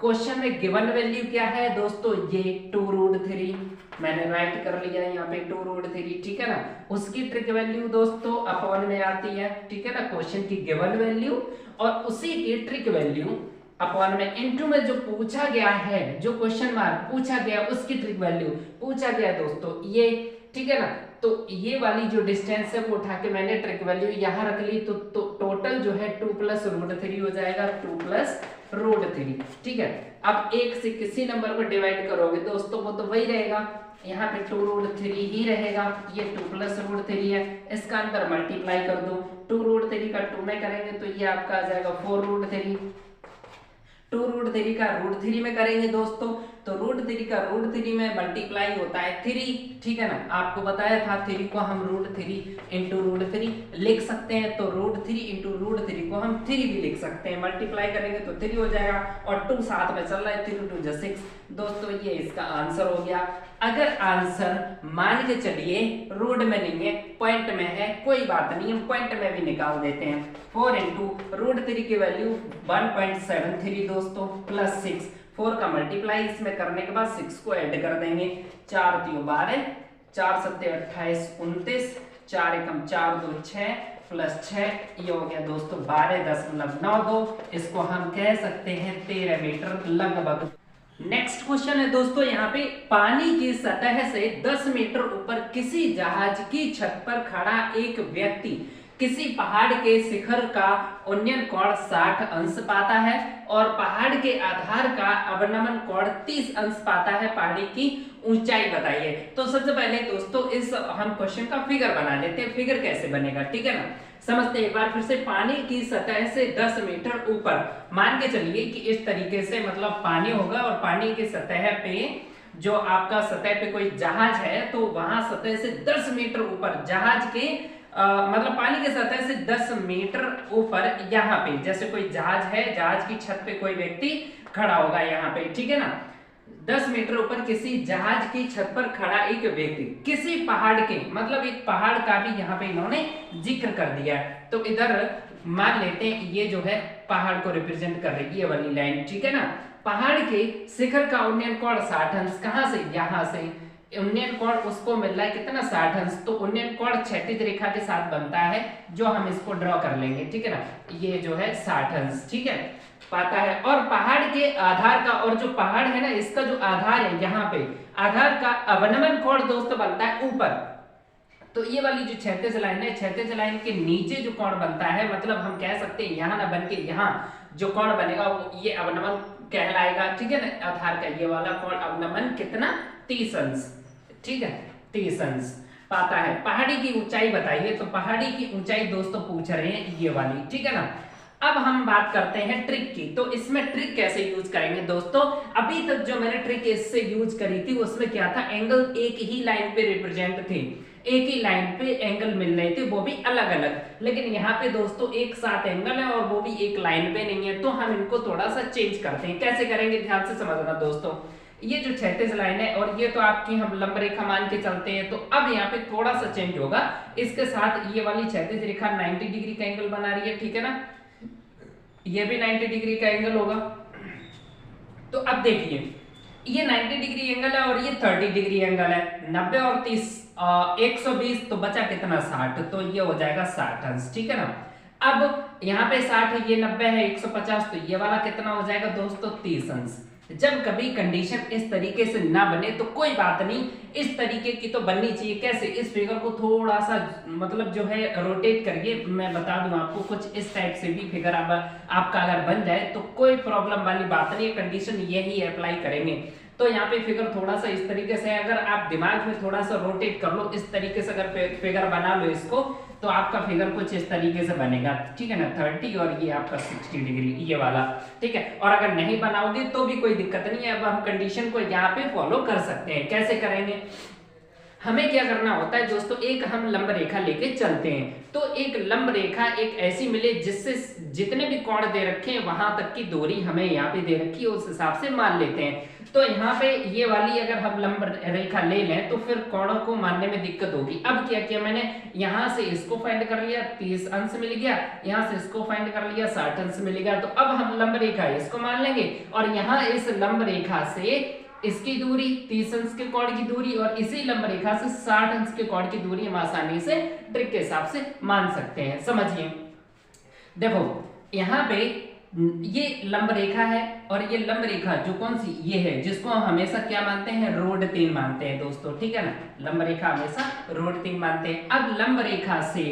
क्वेश्चन में गिवन वैल्यू क्या है दोस्तों, ये 2√3 मैंने राइट कर लिया यहाँ पे 2√3, ठीक है ना। उसकी ट्रिक वैल्यू दोस्तों अपॉन में आती है, ठीक है ना, क्वेश्चन की गिवन वैल्यू और उसी की ट्रिक वैल्यू अपॉन में इनटू में जो पूछा गया है, जो क्वेश्चन मार्क पूछा गया उसकी ट्रिक वैल्यू पूछा गया दोस्तों ये, ठीक है ना। तो ये वाली जो डिस्टेंस है वो उठा के मैंने ट्रिक वैल्यू यहाँ रख ली। तो टोटल जो है 2 + √3 हो जाएगा, 2 + √3, ठीक है। अब 1 से किसी नंबर को डिवाइड करोगे दोस्तों वो तो वही रहेगा, यहाँ पे 2√3 ही रहेगा। ये 2 + √3 है, इसका अंदर मल्टीप्लाई कर दो। 2√3 का 2 में करेंगे तो ये आपका आ जाएगा 4√3। 2√3 का √3 में करेंगे दोस्तों तो √3 का √3 में मल्टीप्लाई होता है 3, ठीक है ना। आपको बताया था 3 को हम √3 × √3 लिख सकते हैं। तो √3 × √3 को हम 3 भी लिख सकते हैं, मल्टीप्लाई करेंगे तो 3 हो जाएगा और 2 साथ में चल रहा है, 3 × 2 = 6। दोस्तों ये इसका आंसर हो गया। अगर आंसर मान के चलिए रोड में नहीं है, पॉइंट में है, कोई बात नहीं, हम पॉइंट में भी निकाल देते हैं। 4 × √3 की वैल्यू 1.73 दोस्तों प्लस 6, 4 का मल्टीप्लाई इसमें करने के बाद 6 को ऐड कर देंगे। 4 × 3 = 12, 4 × 7 = 28, 29, 4 × 1 = 4, 2 = 6 प्लस 6, ये हो गया दोस्तों 12.92। इसको हम कह सकते हैं 13 मीटर लगभग। नेक्स्ट क्वेश्चन है दोस्तों, यहाँ पे पानी की सतह से 10 मीटर ऊपर किसी जहाज की छत पर खड़ा एक व्यक्ति किसी पहाड़ के शिखर का उन्नयन कोण 60 अंश पाता है और पहाड़ के आधार का अवनमन कोण 30 अंश पाता है। पहाड़ी की ऊंचाई बताइए। तो सबसे पहले दोस्तों इस हम क्वेश्चन का फिगर बना लेते हैं। फिगर कैसे बनेगा, ठीक है ना, समझते हैं एक बार फिर से। पानी की सतह से 10 मीटर ऊपर मान के चलिए कि इस तरीके से मतलब पानी होगा और पानी की सतह पे जो आपका सतह पे कोई जहाज है तो वहां सतह से 10 मीटर ऊपर जहाज के मतलब पानी की सतह से 10 मीटर ऊपर यहाँ पे जैसे कोई जहाज है, जहाज की छत पे कोई व्यक्ति खड़ा होगा यहाँ पे, ठीक है ना। 10 मीटर ऊपर किसी जहाज की छत पर खड़ा एक व्यक्ति किसी पहाड़ के, मतलब एक पहाड़ का भी यहाँ पे इन्होंने जिक्र कर दिया है। तो इधर मान लेते हैं ये जो है पहाड़ को रिप्रेजेंट कर रही है ये वाली लाइन, ठीक है ना। पहाड़ के शिखर का उन्नयन कोण 60 अंश, कहां से, यहां से उन्नयन कोण उसको मिल रहा है कितना 60 अंश, तो उन्नयन कोण क्षैतिज रेखा के साथ बनता है, जो हम इसको ड्रॉ कर लेंगे, ठीक है ना, ये जो है 60 अंश, ठीक है, पाता है। और पहाड़ के आधार का, और जो पहाड़ है ना इसका जो आधार है यहाँ पे आधार का अवनमन कोण दोस्तों बनता है ऊपर, तो ये वाली जो क्षैतिज लाइन है, क्षैतिज लाइन के नीचे जो कोण बनता है, मतलब हम कह सकते हैं यहाँ ना बन के यहाँ जो कोण बनेगा वो ये अवनमन कहलाएगा, ठीक है ना, आधार का ये वाला कोण अवनमन कितना 30 अंश, ठीक है, 30 अंश पाता है। पहाड़ी की ऊंचाई बताइए, तो पहाड़ी की ऊंचाई दोस्तों पूछ रहे हैं ये वाली, ठीक है ना। अब हम बात करते हैं ट्रिक की, तो इसमें ट्रिक कैसे यूज करेंगे दोस्तों। अभी तक जो मैंने ट्रिक इससे यूज करी थी उसमें क्या था, एंगल एक ही लाइन पे रिप्रेजेंट थे, एक ही लाइन पे एंगल मिल रहे थे, वो भी अलग अलग, लेकिन यहाँ पे दोस्तों एक साथ एंगल है और वो भी एक लाइन पे नहीं है, तो हम इनको थोड़ा सा चेंज करते हैं। कैसे करेंगे ध्यान से समझना दोस्तों। ये जो क्षैतिज लाइन है और ये तो आपकी हम लंब रेखा मान के चलते हैं, तो अब यहाँ पे थोड़ा सा चेंज होगा, इसके साथ ये वाली क्षैतिज रेखा 90 डिग्री का एंगल बना रही है, ठीक है ना, ये भी 90 डिग्री का एंगल होगा। तो अब देखिए ये 90 डिग्री एंगल है और ये 30 डिग्री एंगल है, 90 और 30 120, तो बचा कितना 60, तो ये हो जाएगा 60 अंश, ठीक है ना। अब यहाँ पे 60 है, ये 90 है, 150, तो ये वाला कितना हो जाएगा दोस्तों 30 अंश। जब कभी कंडीशन इस तरीके से ना बने तो कोई बात नहीं, इस तरीके की तो बननी चाहिए। कैसे, इस फिगर को थोड़ा सा मतलब जो है रोटेट करिए, मैं बता दूं आपको, कुछ इस टाइप से भी फिगर आपका अगर बन जाए तो कोई प्रॉब्लम वाली बात नहीं है, कंडीशन यही अप्लाई करेंगे। तो यहाँ पे फिगर थोड़ा सा इस तरीके से, अगर आप दिमाग में थोड़ा सा रोटेट कर लो, इस तरीके से अगर फिगर बना लो इसको, तो आपका फिगर कुछ इस तरीके से बनेगा, ठीक है ना, 30 और ये आपका 60 डिग्री ये वाला, ठीक है। और अगर नहीं बनाओगे तो भी कोई दिक्कत नहीं है, अब हम कंडीशन को यहाँ पे फॉलो कर सकते हैं। कैसे करेंगे, हमें क्या करना होता है दोस्तों, एक हम लंब रेखा लेके चलते हैं, तो एक लंब रेखा एक ऐसी मिले जिससे जितने भी कोण दे रखे हैं वहां तक की दूरी हमें यहाँ पे दे रखी है, उस हिसाब से मान लेते हैं। तो यहाँ पे ये वाली अगर हम लंब रेखा ले लें तो फिर कोणों को मानने में दिक्कत होगी। अब क्या किया मैंने, यहाँ से इसको फाइंड कर लिया, 30 अंश मिल गया, यहाँ से इसको फाइंड कर लिया, 60 अंश मिल गया। तो अब हम लंब रेखा इसको मान लेंगे और यहाँ इस लंब रेखा से इसकी दूरी 30 अंश के कोण की दूरी और इसी लंब रेखा से 60 अंश के कोण की दूरी हम आसानी से ट्रिक के हिसाब से मान सकते हैं। समझिए, देखो यहाँ पे ये लंब रेखा है और ये लंब रेखा जो कौन सी ये है, जिसको हम हमेशा क्या मानते हैं, रोड 3 मानते हैं दोस्तों, ठीक है ना, लंब रेखा हमेशा रोड 3 मानते हैं। अब लंब रेखा से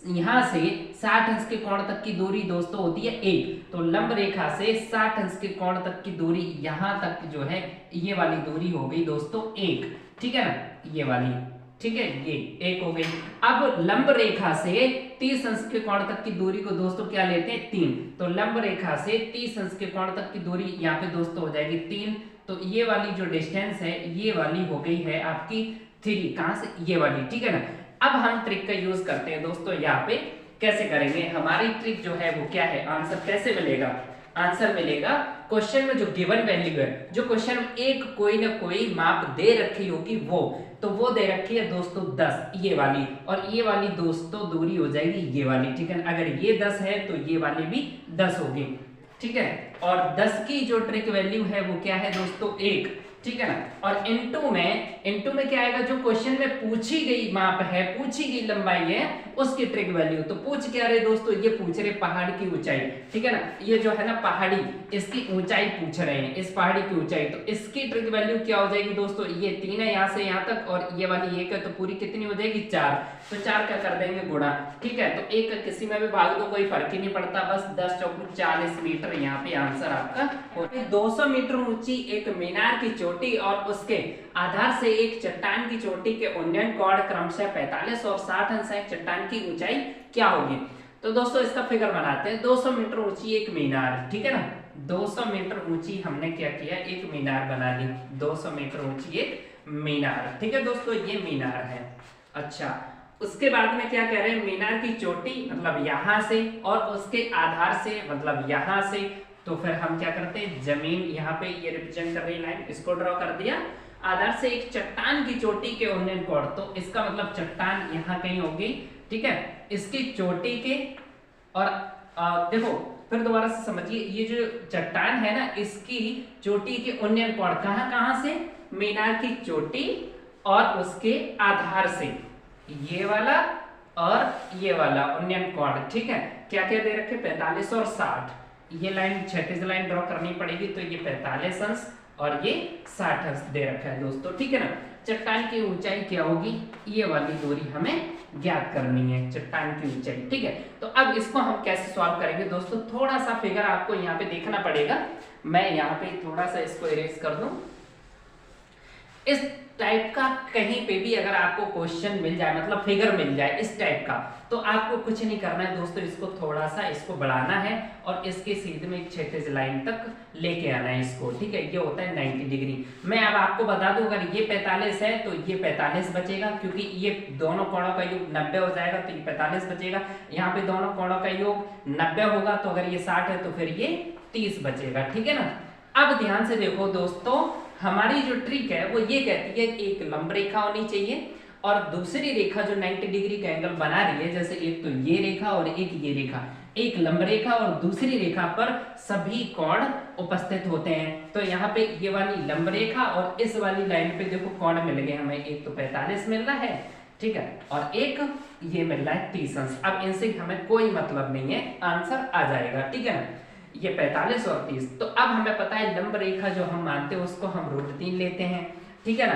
यहाँ से 60 अंश के कोण तक की दूरी दोस्तों होती है 1, तो लंब रेखा से 60 अंश के कोण तक की दूरी यहाँ तक जो है ये वाली दूरी हो गई दोस्तों 1, ठीक है ना, ये वाली, ठीक है, ये 1 हो गई। अब लंब रेखा से 30 अंश के कोण तक की दूरी को दोस्तों क्या लेते हैं 3, तो लंब रेखा से 30 अंश के कोण तक की दूरी यहाँ पे दोस्तों हो जाएगी 3, तो ये वाली जो डिस्टेंस है ये वाली हो गई है आपकी 3, कहां से, ये वाली, ठीक है ना। अब हम ट्रिक का यूज करते हैं दोस्तों, यहाँ पे कैसे करेंगे, हमारी ट्रिक जो है वो क्या है, आंसर कैसे मिलेगा, आंसर मिलेगा क्वेश्चन में जो गिवन वैल्यू है, जो क्वेश्चन में एक कोई ना कोई माप दे रखी होगी वो, तो वो दे रखी है दोस्तों 10 ये वाली, और ये वाली दोस्तों दूरी हो जाएगी ये वाली, ठीक है। अगर ये 10 है तो ये वाली भी 10 होगी, ठीक है। और 10 की जो ट्रिक वैल्यू है वो क्या है दोस्तों 1, ठीक है ना। और इनटू में क्या आएगा, जो क्वेश्चन में पूछी गई माप है, पूछी गई लंबाई है, उसकी ट्रिक वैल्यू। तो पूछ क्या रहे दोस्तों, ये पूछ रहे पहाड़ की ऊंचाई, ठीक है ना, ये जो है ना पहाड़ी, इसकी ऊंचाई पूछ रहे हैं, इस पहाड़ी की ऊंचाई, तो इसकी ट्रिक वैल्यू क्या हो जाएगी दोस्तों, ये 3 है यहाँ से यहाँ तक और ये वाली 1 है, तो पूरी कितनी हो जाएगी 4, तो 4 का कर देंगे गुणा, ठीक है। तो 1 किसी में भी भाग दो कोई फर्क ही नहीं पड़ता, बस 10 चौक 40 मीटर यहाँ पे आंसर आपका हो। 200 मीटर ऊंची एक मीनार की चोटी और उसके आधार से एक चट्टान की चोटी के उन्नयन कोण क्रमशः 45 और 60 अंश है, चट्टान की ऊंचाई क्या होगी। तो दोस्तों इसका फिगर बनाते हैं। 200 मीटर ऊंची एक मीनार, ठीक है ना, 200 मीटर ऊंची हमने क्या किया, एक मीनार बना ली, 200 मीटर ऊंची एक मीनार, ठीक है दोस्तों, ये मीनार है। अच्छा, उसके बाद में क्या कह रहे हैं, मीनार की चोटी मतलब यहां से और उसके आधार से मतलब यहां से, तो फिर हम क्या करते हैं, जमीन यहाँ पे ये रिप्रेजेंट कर रही लाइन, इसको ड्रॉ कर दिया, आधार से एक चट्टान की चोटी के उन्नयन कोण, तो इसका मतलब चट्टान यहाँ कहीं होगी, ठीक है, इसकी चोटी के और देखो फिर दोबारा से समझिए, ये जो चट्टान है ना, इसकी चोटी के उन्नयन कोण कहां से, मीनार की चोटी और उसके आधार से ये वाला और ये वाला उन्नयन कोण, ठीक है, क्या क्या दे रखे 45 और 60, ये लाइन क्षैतिज लाइन ड्रॉ करनी पड़ेगी, तो ये 45 अंश और ये 60 अंश दे रखा है दोस्तों, ठीक है ना। चट्टान की ऊंचाई क्या होगी, ये वाली दूरी हमें ज्ञात करनी है, चट्टान की ऊंचाई, ठीक है। तो अब इसको हम कैसे सॉल्व करेंगे दोस्तों, थोड़ा सा फिगर आपको यहाँ पे देखना पड़ेगा। मैं यहाँ पे थोड़ा सा इसको इरेज कर दूं। इस टाइप का कहीं पे भी अगर आपको क्वेश्चन मिल जाए, मतलब फिगर मिल जाए इस टाइप का, तो आपको कुछ नहीं करना है दोस्तों, इसको थोड़ा सा इसको बढ़ाना है और इसके सीधे में एक क्षैतिज लाइन तक लेके आना है इसको, ठीक है। ये होता है 90 डिग्री। मैं अब आपको बता दूं, अगर ये 45 है तो ये 45 बचेगा, क्योंकि ये दोनों कोणों का योग 90 हो जाएगा, तो ये 45 बचेगा। यहाँ पे दोनों कोणों का योग 90 होगा, तो अगर ये 60 है तो फिर ये 30 बचेगा, ठीक है ना। अब ध्यान से देखो दोस्तों, हमारी जो ट्रिक है वो ये कहती है एक लंब रेखा होनी चाहिए और दूसरी रेखा जो 90 डिग्री का एंगल बना रही है, जैसे एक तो ये रेखा और एक ये रेखा, एक लंब रेखा और दूसरी रेखा पर सभी कोण उपस्थित होते हैं। तो यहाँ पे ये वाली लंब रेखा और इस वाली लाइन पे देखो कोण मिल गए हमें, एक तो 45 मिल रहा है, ठीक है, और एक ये मिल रहा है 30 अंश। अब इनसे हमें कोई मतलब नहीं है, आंसर आ जाएगा, ठीक है ना, ये 45 और 30। तो अब हमें पता है लंब रेखा जो हम मानते हैं उसको हम √3 लेते हैं, ठीक है ना।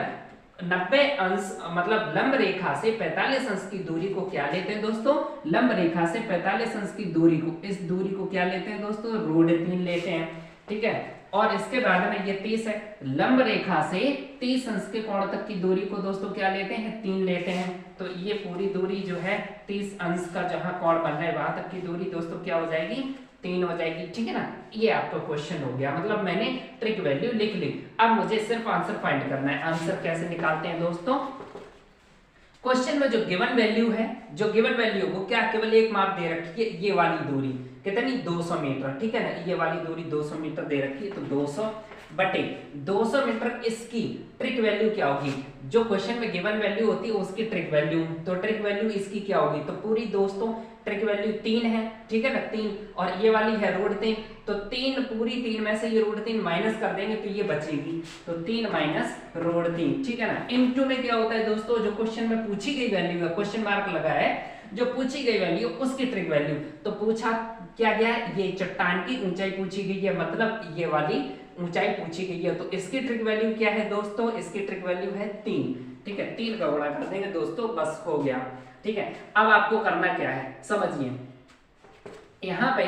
90 अंश मतलब लंब रेखा से 45 अंश की दूरी को क्या लेते हैं दोस्तों, लंब रेखा से 45 अंश की दूरी को, इस दूरी को क्या लेते हैं दोस्तों, √3 लेते हैं, ठीक है। और इसके बाद में ये 30 है, लंब रेखा से 30 अंश के कोण तक की दूरी को दोस्तों क्या लेते हैं, 3 लेते हैं। तो ये पूरी दूरी जो है 30 अंश का जहां कोण बन रहा है वहां तक की दूरी दोस्तों क्या हो जाएगी, 3 हो जाएगी, ठीक है ना। ये आपका क्वेश्चन हो गया, मतलब मैंने ट्रिक वैल्यू लिख ली। अब मुझे सिर्फ आंसर फाइंड करना है। आंसर कैसे निकालते हैं दोस्तों, क्वेश्चन में जो गिवन वैल्यू है, जो गिवन वैल्यू वो क्या केवल एक माप दे रखी है, ये वाली दूरी कितनी 200 मीटर, ठीक है ना, ये वाली दूरी 200 मीटर दे रखी है, तो 200 बटे 200 मीटर, इसकी ट्रिक वैल्यू क्या होगी, जो क्वेश्चन में गिवन वैल्यू होती है उसकी ट्रिक वैल्यू, तो ट्रिक वैल्यू इसकी क्या होगी, तो पूरी दोस्तों ट्रिक वैल्यू 3 है, ठीक है ना, 3 और ये वाली है √3, तो 3 पूरी 3 में से ये √3 माइनस कर देंगे तो ये बचेगी, तो 3 माइनस √3, ठीक है ना। इनटू में क्या होता है दोस्तों, जो क्वेश्चन में पूछी गई वैल्यू है, क्वेश्चन मार्क लगा है, जो पूछी गई वैल्यू उसकी ट्रिक वैल्यू, तो पूछा क्या गया है, ये चट्टान की ऊंचाई पूछी गई है, मतलब ये वाली ऊंचाई पूछी गई है, तो इसकी ट्रिक वैल्यू क्या है दोस्तों, इसकी ट्रिक वैल्यू है 3, ठीक है, 3 का गुणा कर देंगे दोस्तों, बस हो गया, ठीक है। अब आपको करना क्या है समझिए, यहाँ पे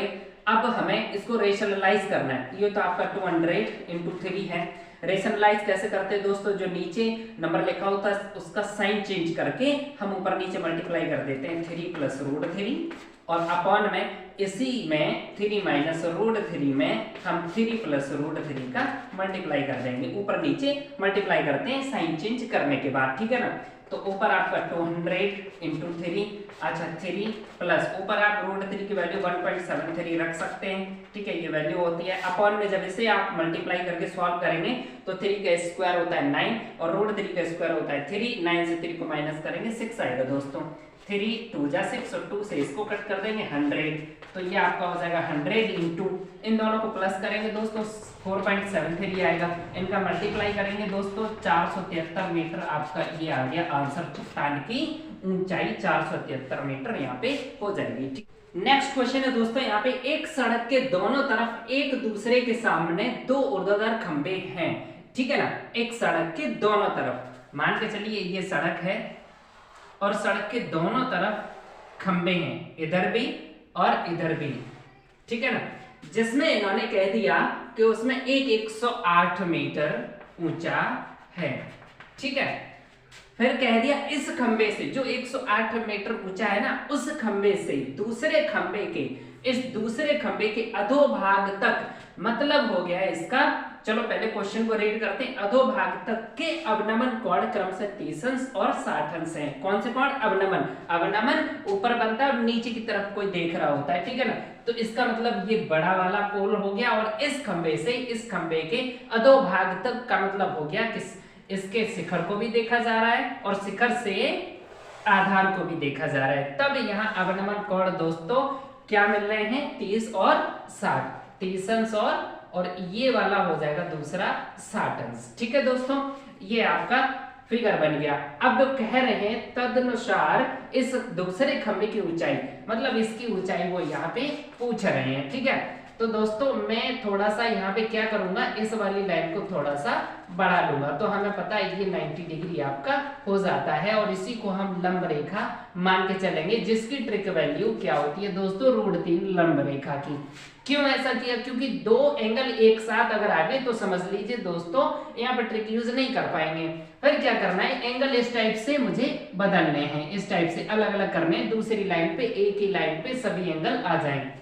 अब हमें इसको रेशनलाइज करना है। ये तो आपका 200 × 3 है। रेशनलाइज कैसे करते हैं दोस्तों, जो नीचे नंबर लिखा होता है उसका साइन चेंज करके हम ऊपर नीचे मल्टीप्लाई कर देते हैं, 3 + √3 और अपॉन में इसी में 3 माइनस √3 में हम 3 + √3 का मल्टीप्लाई कर देंगे, ऊपर नीचे मल्टीप्लाई करते हैं साइन चेंज करने के बाद, ठीक है ना। तो ऊपर आपका 200 × 3, अच्छा 3 प्लस ऊपर आप √3 की वैल्यू 1.73 रख सकते हैं, ठीक है, ये वैल्यू होती है। अपॉन में जब इसे आप मल्टीप्लाई करके सॉल्व करेंगे तो 3 का स्क्वायर होता है 9 और √3 का स्क्वायर होता है 3, 9 से 3 को माइनस करेंगे 6 आएगा दोस्तों, 3 2 जा 6 और 2 से इसको कट कर देंगे 100, तो ये आपका हो जाएगा 100 इंटू इन दोनों को प्लस करेंगे दोस्तों 4.73 आएगा, इनका मल्टीप्लाई करेंगे दोस्तों 473 मीटर, आपका ये आ गया आंसर, चट्टान की ऊंचाई 473 मीटर यहाँ पे हो जाएगी। नेक्स्ट क्वेश्चन है दोस्तों, यहाँ पे एक सड़क के दोनों तरफ एक दूसरे के सामने 2 ऊर्ध्वाधर खंबे हैं, ठीक है ना, एक सड़क के दोनों तरफ, मान के चलिए ये सड़क है और सड़क के दोनों तरफ खंबे हैं, इधर भी और इधर भी, ठीक है ना, जिसमें इन्होंने कह दिया कि उसमें एक 108 मीटर ऊंचा है, ठीक है। फिर कह दिया इस खंबे से जो 108 मीटर ऊंचा है ना, उस खंबे से दूसरे खंबे के, इस दूसरे खंबे के अधोभाग तक, मतलब हो गया है इसका, चलो पहले क्वेश्चन को रीड करते हैं, अधोभाग तक के अवनमन कोण क्रमशः 30 अंश और 60 अंश है। कौन से कोण, अवनमन, अवनमन ऊपर बनता है और नीचे की तरफ कोई देख रहा होता है, ठीक है ना, तो इसका मतलब ये बड़ा वाला पोल हो गया और इस खंबे से इस खंबे के अधोभाग तक का मतलब हो गया कि इसके शिखर को भी देखा जा रहा है और शिखर से आधार को भी देखा जा रहा है, तब यहाँ अवनमन कोण दोस्तों क्या मिल रहे हैं, 30 और 60, 30 अंश और ये वाला हो जाएगा दूसरा 60 अंश, ठीक है दोस्तों। ये आपका फिगर बन गया। अब कह रहे हैं तदनुसार इस दूसरे खंभे की ऊंचाई, मतलब इसकी ऊंचाई वो यहाँ पे पूछ रहे हैं। ठीक है, तो दोस्तों मैं थोड़ा सा यहाँ पे क्या करूंगा, इस वाली लाइन को थोड़ा सा बढ़ा लूंगा, तो हमें पता है ये 90 डिग्री आपका हो जाता है, और इसी को हम लंब रेखा मान के चलेंगे, जिसकी ट्रिक वैल्यू क्या होती है दोस्तों, √3 लंब रेखा की। क्यों ऐसा किया, क्योंकि दो एंगल एक साथ अगर आ गए तो समझ लीजिए दोस्तों यहाँ पर ट्रिक यूज नहीं कर पाएंगे। फिर क्या करना है, एंगल इस टाइप से मुझे बदलने हैं, इस टाइप से अलग अलग करने हैं, दूसरी लाइन पे एक ही लाइन पे सभी एंगल आ जाएंगे।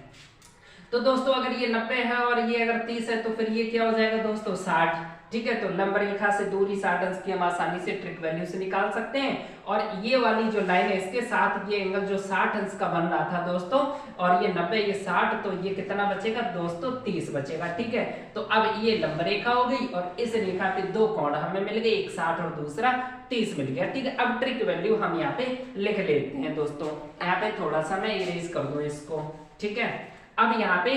तो दोस्तों अगर ये 90 है और ये अगर 30 है तो फिर ये क्या हो जाएगा दोस्तों 60। ठीक है, तो लंब रेखा से दूरी 60 अंश की हम आसानी से ट्रिक वैल्यू से निकाल सकते हैं। और ये वाली जो लाइन है इसके साथ ये एंगल जो 60 अंश का बन रहा था दोस्तों, और ये 90 ये 60, तो ये कितना बचेगा दोस्तों 30 बचेगा। ठीक है, तो अब ये लंब रेखा हो गई और इस रेखा पे दो कोण हमें मिल गए, एक 60 और दूसरा 30 मिल गया। ठीक है, अब ट्रिक वैल्यू हम यहाँ पे लिख लेते हैं दोस्तों। यहाँ पे थोड़ा सा मैं इरेज कर दूं इसको। ठीक है, अब यहाँ पे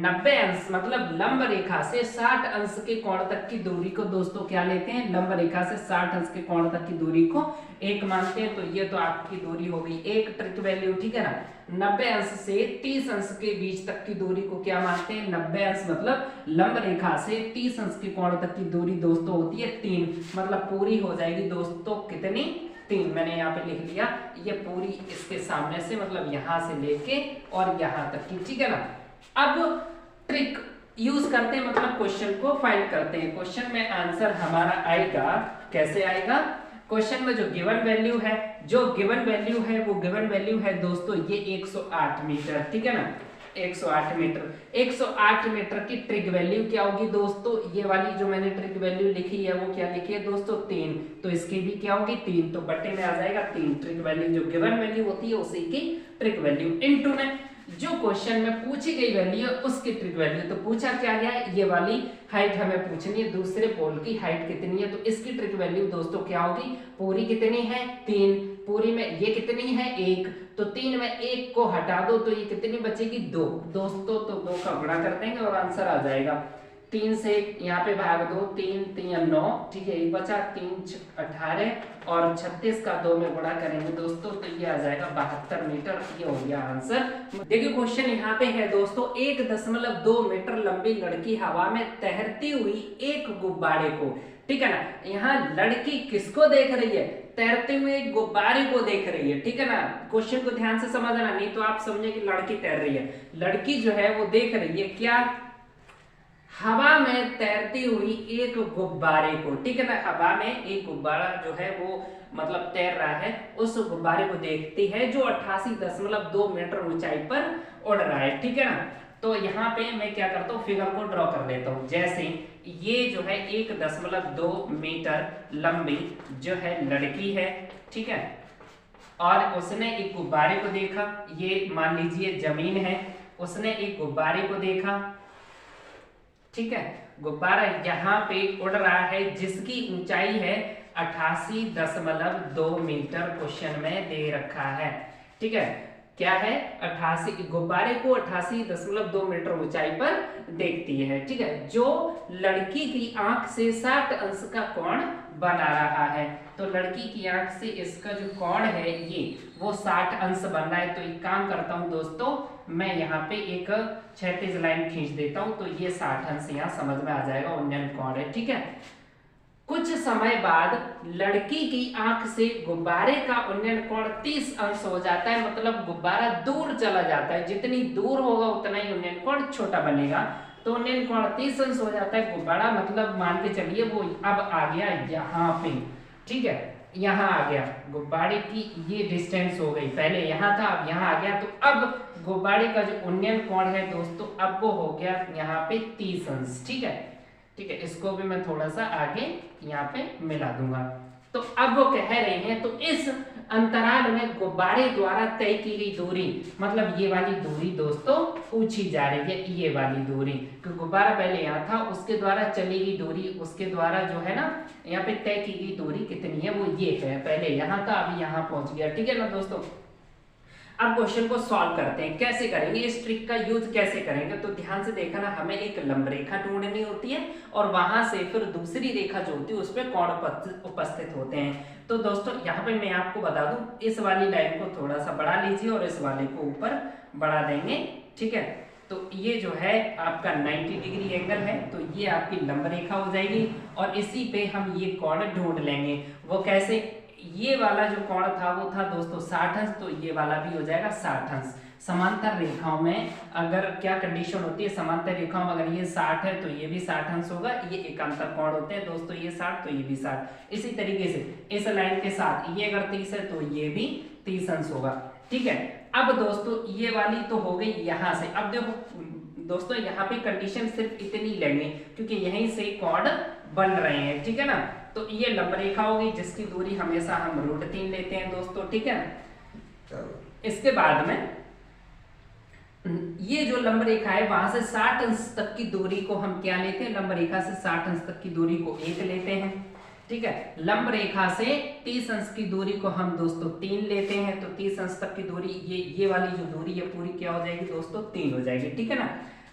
90 अंश मतलब लंब रेखा से 60 अंश के कोण तक की दूरी को दोस्तों क्या लेते हैं, लंब रेखा से 60 अंश के कोण तक की दूरी को 1 मानते हैं, तो ये तो आपकी दूरी हो गई 1 ट्रिक वैल्यू। ठीक है ना, 90 अंश से 30 अंश के बीच तक की दूरी को क्या मानते हैं, 90 अंश मतलब लंब रेखा से 30 अंश के कोण तक की दूरी दोस्तों होती है 3, मतलब पूरी हो जाएगी दोस्तों कितनी, 3। मैंने यहाँ पे लिख लिया, ये पूरी इसके सामने से मतलब यहाँ से लेके और यहाँ तक की। ठीक है ना, अब ट्रिक यूज करते हैं, मतलब क्वेश्चन को फाइंड करते हैं। क्वेश्चन में आंसर हमारा आएगा, कैसे आएगा, क्वेश्चन में जो गिवन वैल्यू है, वो गिवन वैल्यू है दोस्तों ये 108 मीटर। ठीक है ना, 108 मीटर। 108 मीटर की ट्रिक वैल्यू क्या होगी दोस्तों, ये वाली जो मैंने ट्रिक वैल्यू लिखी है वो क्या लिखी है दोस्तों 3, तो इसकी भी क्या होगी 3, तो बट्टे में आ जाएगा 3। ट्रिक वैल्यू जो गिवन वैल्यू होती है उसी की ट्रिक वैल्यू इनटू में जो क्वेश्चन में पूछी गई वैल्यू है उसकी ट्रिक वैल्यू। तो पूछा क्या गया है, ये वाली हाइट हमें पूछनी है, दूसरे पोल की हाइट कितनी है, तो इसकी ट्रिक वैल्यू दोस्तों क्या होगी, पूरी कितनी है 3, पूरी में ये कितनी है 1, तो 3 में 1 को हटा दो तो ये कितनी बचेगी 2 दोस्तों, तो 2 का गुणा कर देंगे और आंसर आ जाएगा 3 से यहाँ पे भाग दो, 3 3 9, ठीक है, एक बचा 3 18 और 36 का 2 में गुणा करेंगे दोस्तों, तो ये आ जाएगा 72 मीटर। ये हो गया आंसर। देखिए क्वेश्चन यहाँ पे है दोस्तों, 1.2 मीटर लंबी लड़की हवा में तैरती हुई एक गुब्बारे को, ठीक है ना, यहाँ लड़की किसको देख रही है, तैरते हुए एक गुब्बारे को देख रही है। ठीक है ना, क्वेश्चन को ध्यान से समझना, नहीं तो आप समझे कि लड़की तैर रही है। लड़की जो है वो देख रही है क्या, हवा में तैरती हुई एक गुब्बारे को। ठीक है ना, हवा में एक गुब्बारा जो है वो मतलब तैर रहा है, उस गुब्बारे को देखती है जो 88.2 मीटर ऊंचाई पर उड़ रहा है। ठीक है ना, तो यहाँ पे मैं क्या करता हूँ, फिगर को ड्रॉ कर देता हूँ। जैसे ये जो है 1.2 मीटर लंबी जो है लड़की है, ठीक है, और उसने एक गुब्बारे को देखा, ये मान लीजिए जमीन है, उसने एक गुब्बारे को देखा, ठीक है, गुब्बारा यहाँ पे उड़ रहा है जिसकी ऊंचाई है 88.2 मीटर, क्वेश्चन में दे रखा है। ठीक है, क्या है 88, गुब्बारे को 88.2 मीटर ऊंचाई पर देखती है। ठीक है, जो लड़की की आंख से 60 अंश का कोण बना रहा है, तो लड़की की आंख से इसका जो कोण है ये वो 60 अंश बन रहा है। तो एक काम करता हूं दोस्तों, मैं यहाँ पे एक क्षैतिज लाइन खींच देता हूं, तो ये 60 अंश यहाँ समझ में आ जाएगा, उन्नयन कोण है। ठीक है, कुछ समय बाद लड़की की आंख से गुब्बारे का उन्नयन कोण 30 अंश हो जाता है, मतलब गुब्बारा दूर चला जाता है, जितनी दूर होगा उतना ही उन्नयन कोण छोटा बनेगा, तो उन्नयन कोण 30 अंश हो जाता है। गुब्बारा मतलब मान के चलिए वो अब आ गया यहाँ पे, ठीक है, यहाँ आ गया, गुब्बारे की ये डिस्टेंस हो गई, पहले यहाँ था अब यहाँ आ गया, तो अब गुब्बारे का जो उन्नयन कोण है दोस्तों अब वो हो गया यहाँ पे 30 अंश। ठीक है, ठीक है, इसको भी मैं थोड़ा सा आगे यहाँ पे मिला दूंगा। तो अब वो कह रहे हैं, तो इस अंतराल में गुब्बारे द्वारा तय की गई दूरी, मतलब ये वाली दूरी दोस्तों पूछी जा रही है, ये वाली दूरी, क्योंकि गुब्बारा पहले यहाँ था, उसके द्वारा चली गई दूरी, उसके द्वारा जो है ना यहाँ पे तय की गई दूरी कितनी है, वो ये है, पहले यहाँ था अभी यहाँ पहुंच गया। ठीक है ना दोस्तों, अब क्वेश्चन को सॉल्व करते हैं। कैसे करेंगे, इस ट्रिक का यूज कैसे करेंगे, तो ध्यान से देखना, हमें एक लंब रेखा ढूंढनी होती है और वहां से फिर दूसरी रेखा जो होती है उसपे कोण उपस्थित होते हैं। तो दोस्तों यहाँ पे मैं आपको बता दूं, इस वाली लाइन को थोड़ा सा बढ़ा लीजिए और इस वाले को ऊपर बढ़ा देंगे, ठीक है। तो ये जो है आपका 90 डिग्री एंगल है, तो ये आपकी लंब रेखा हो जाएगी और इसी पे हम ये कोण ढूंढ लेंगे। वो कैसे, ये वाला जो कोण था वो था दोस्तों 60 अंश, तो ये वाला भी हो जाएगा 60 अंश। समांतर रेखाओं में अगर क्या कंडीशन होती है, समांतर रेखाओं में अगर ये 60 है तो ये भी 60 अंश होगा, ये एकांतर कोण होते हैं दोस्तों, ये 60 तो ये भी 60। इसी तरीके से इस लाइन के साथ ये अगर 30 है तो ये भी 30 अंश होगा, ठीक है। अब दोस्तों ये वाली तो हो गई यहाँ से। अब देखो दोस्तों यहाँ पे कंडीशन सिर्फ इतनी लेंगे क्योंकि यहीं से कोण बन रहे हैं, ठीक है ना। तो ये लंब रेखा होगी जिसकी दूरी हमेशा हम √3 लेते हैं दोस्तों, ठीक है। इसके बाद में ये जो लंब रेखा है वहां से 60 अंश तक की दूरी को हम क्या लेते हैं, लंब रेखा से 60 अंश तक की दूरी को 1 लेते हैं, ठीक है। लंब रेखा से 30 अंश की दूरी को हम दोस्तों 3 लेते हैं, तो 30 अंश तक की दूरी ये वाली जो दूरी है पूरी क्या हो जाएगी दोस्तों, 3 हो जाएगी, ठीक है ना।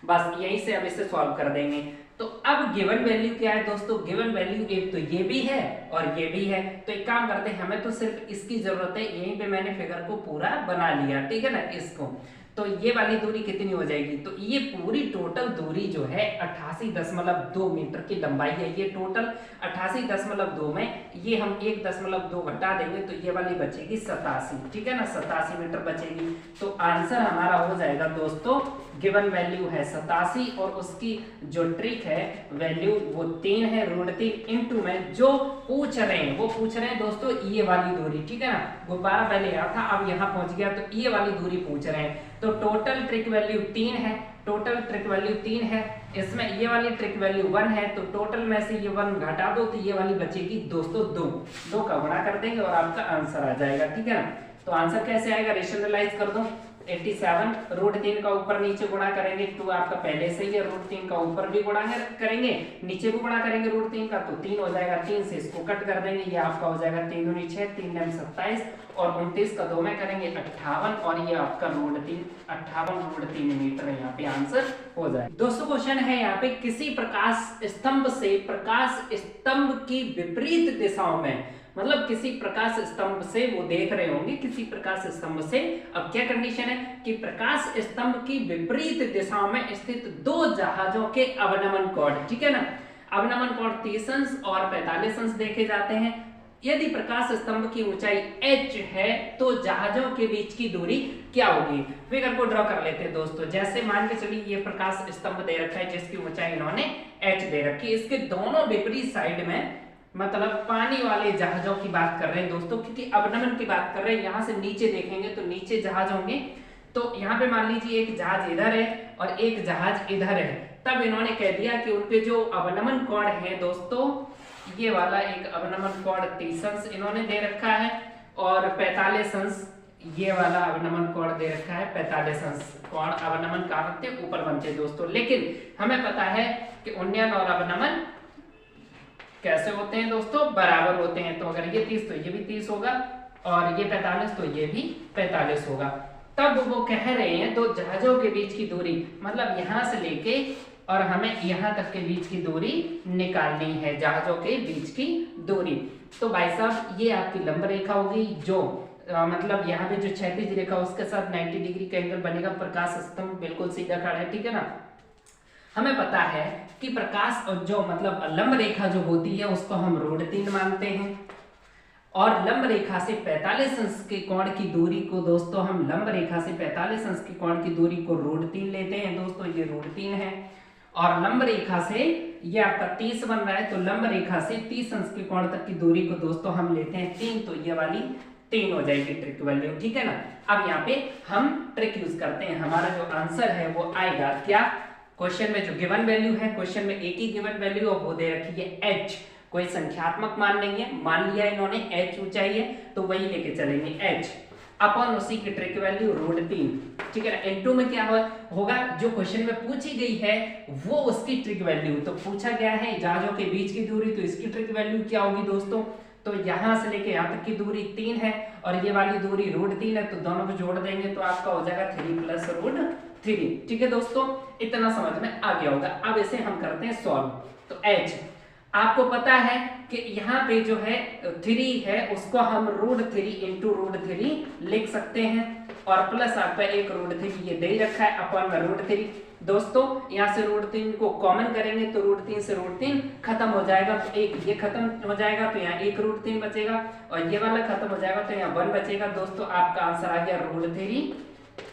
बस यहीं से अब इसे सॉल्व कर देंगे। तो अब गिवन वैल्यू क्या है दोस्तों, गिवन वैल्यू एक तो ये भी है और ये भी है। तो एक काम करते हैं, हमें तो सिर्फ इसकी जरूरत है, यहीं पे मैंने फिगर को पूरा बना लिया, ठीक है ना। इसको तो ये वाली दूरी कितनी हो जाएगी, तो ये पूरी टोटल दूरी जो है 88.2 मीटर की लंबाई है। ये टोटल 88.2 में ये हम 1.2 घटा देंगे तो ये वाली बचेगी 87, ठीक है ना, 87 मीटर बचेगी। तो आंसर हमारा हो जाएगा दोस्तों, गिवन वैल्यू है 87 और उसकी जो ट्रिक है वैल्यू वो 3 है, √3 इंटू में जो पूछ रहे हैं वो पूछ रहे हैं दोस्तों ये वाली दूरी, ठीक है ना। गुब्बारा पहले यहाँ था अब यहाँ पहुंच गया, तो ये वाली दूरी पूछ रहे हैं। तो टोटल ट्रिक वैल्यू 3 है, टोटल ट्रिक वैल्यू 3 है, इसमें ये वाली ट्रिक वैल्यू 1 है, तो टोटल में से ये 1 घटा दो तो ये वाली बचेगी दोस्तों 2 का गुणा कर देंगे और आपका आंसर आ जाएगा, ठीक है ना। तो आंसर कैसे आएगा, रेशनलाइज कर दो, 87 √3 का ऊपर नीचे गुणा करेंगे, 2 आपका पहले से ही है, √3 का ऊपर भी गुणा करेंगे, नीचे भी गुणा करेंगे √3 का, तो 3 हो जाएगा, 3 से इसको कट कर देंगे, ये आपका हो जाएगा 3 दूनी 6, 3 9 27 और 29 का 2 में करेंगे 58 और ये आपका √3 मीटर यहाँ पे आंसर हो जाए। दोस्तों क्वेश्चन है यहाँ पे, किसी प्रकाश स्तंभ की विपरीत दिशाओं में, मतलब किसी प्रकाश स्तंभ से वो देख रहे होंगे, किसी प्रकाश स्तंभ से। अब क्या कंडीशन है कि प्रकाश स्तंभ की विपरीत दिशाओं में स्थित 2 जहाजों के अवनमन कोण, ठीक है ना। अवनमन कोण 30 अंश और 45 अंश देखे जाते हैं। यदि प्रकाश स्तंभ की ऊंचाई h है तो जहाजों के बीच की दूरी क्या होगी। फिगर को ड्रॉ कर लेते हैं दोस्तों। जैसे मान के चलिए ये प्रकाश स्तंभ दे रखा है जिसकी ऊंचाई इन्होंने h दे रखी है, इसके दोनों विपरीत साइड में, मतलब पानी वाले जहाजों की बात कर रहे हैं दोस्तों, क्योंकि अवनमन की बात कर रहे हैं। यहां से नीचे देखेंगे तो नीचे जहाज होंगे, तो यहाँ पे मान लीजिए एक जहाज इधर है और एक जहाज इधर है, तब इन्होंने कह दिया कि उनके जो अवनमन कोण है दोस्तों, ये वाला एक अवनमन कोण 30 अंश इन्होंने दे रखा है और 45 अंश ये वाला अवनमन कोण दे रखा है, 45 अंश। कोण अवनमन कहाँ बनते हैं, ऊपर बनते हैं दोस्तों। लेकिन हमें पता है कि उन्नयन और अवनमन कैसे होते हैं दोस्तों, बराबर होते हैं। तो अगर ये 30 तो ये भी 30 होगा और ये 45 तो ये भी 45 होगा। तब वो कह रहे हैं दो जहाजों के बीच की दूरी, मतलब यहां से लेके और हमें यहां तक के बीच की दूरी निकालनी है, जहाजों के बीच की दूरी। तो भाई साहब ये आपकी लंब रेखा होगी जो मतलब यहाँ पे जो क्षैतिज रेखा उसके साथ 90 डिग्री का एंगल बनेगा। प्रकाश स्तंभ बिल्कुल सीधा खड़ा है, ठीक है ना। हमें पता है कि प्रकाश जो मतलब लंब रेखा जो होती है उसको हम √3 मानते हैं और लंब रेखा से 45 अंश के कोण की दूरी को दोस्तों हम लंब रेखा से 45 अंश के कोण की दूरी को √3 लेते हैं दोस्तों, ये √3 है। और लंब रेखा से ये आपका 30 बन रहा है, तो लंब रेखा से 30 अंश के कोण तक की दूरी को दोस्तों हम लेते हैं 3, तो ये वाली 3 हो जाएगी ट्रिक वैल्यू, ठीक है ना। अब यहाँ पे हम ट्रिक यूज करते हैं, हमारा जो आंसर है वो आएगा क्या, क्वेश्चन में जो गिवन वैल्यू है, क्वेश्चन में एक ही गिवन वैल्यू वो दे रखी है h, कोई संख्यात्मक मान नहीं है, मान लिया इन्होंने h ऊंचाई है तो वही लेके चलेंगे h अपन उसी की ट्रिक वैल्यू √3, ठीक है ना। इनटू में क्या होगा, जो क्वेश्चन में पूछी गई है वो उसकी ट्रिक वैल्यू, तो पूछा गया है जहाजों के बीच की दूरी, तो इसकी ट्रिक वैल्यू क्या होगी दोस्तों, तो यहाँ से लेके यहाँ तक की दूरी 3 है और ये वाली दूरी √3 है, तो दोनों को जोड़ देंगे तो आपका हो जाएगा 3 + √3। ठीक है दोस्तों, इतना समझ में आ गया होगा। अब इसे हम करते हैं सॉल्व। तो h आपको पता है कि यहाँ पे जो है 3 है उसको हम √3 × √3 लिख सकते हैं और प्लस आपका एक √3 ये दे ही रखा है अपन में √3। दोस्तों यहाँ से √3 को कॉमन करेंगे तो √3 से √3 खत्म हो जाएगा, तो एक ये खत्म हो जाएगा तो यहाँ एक √3 बचेगा और ये वाला खत्म हो जाएगा तो यहाँ 1 बचेगा। दोस्तों आपका आंसर आ गया √3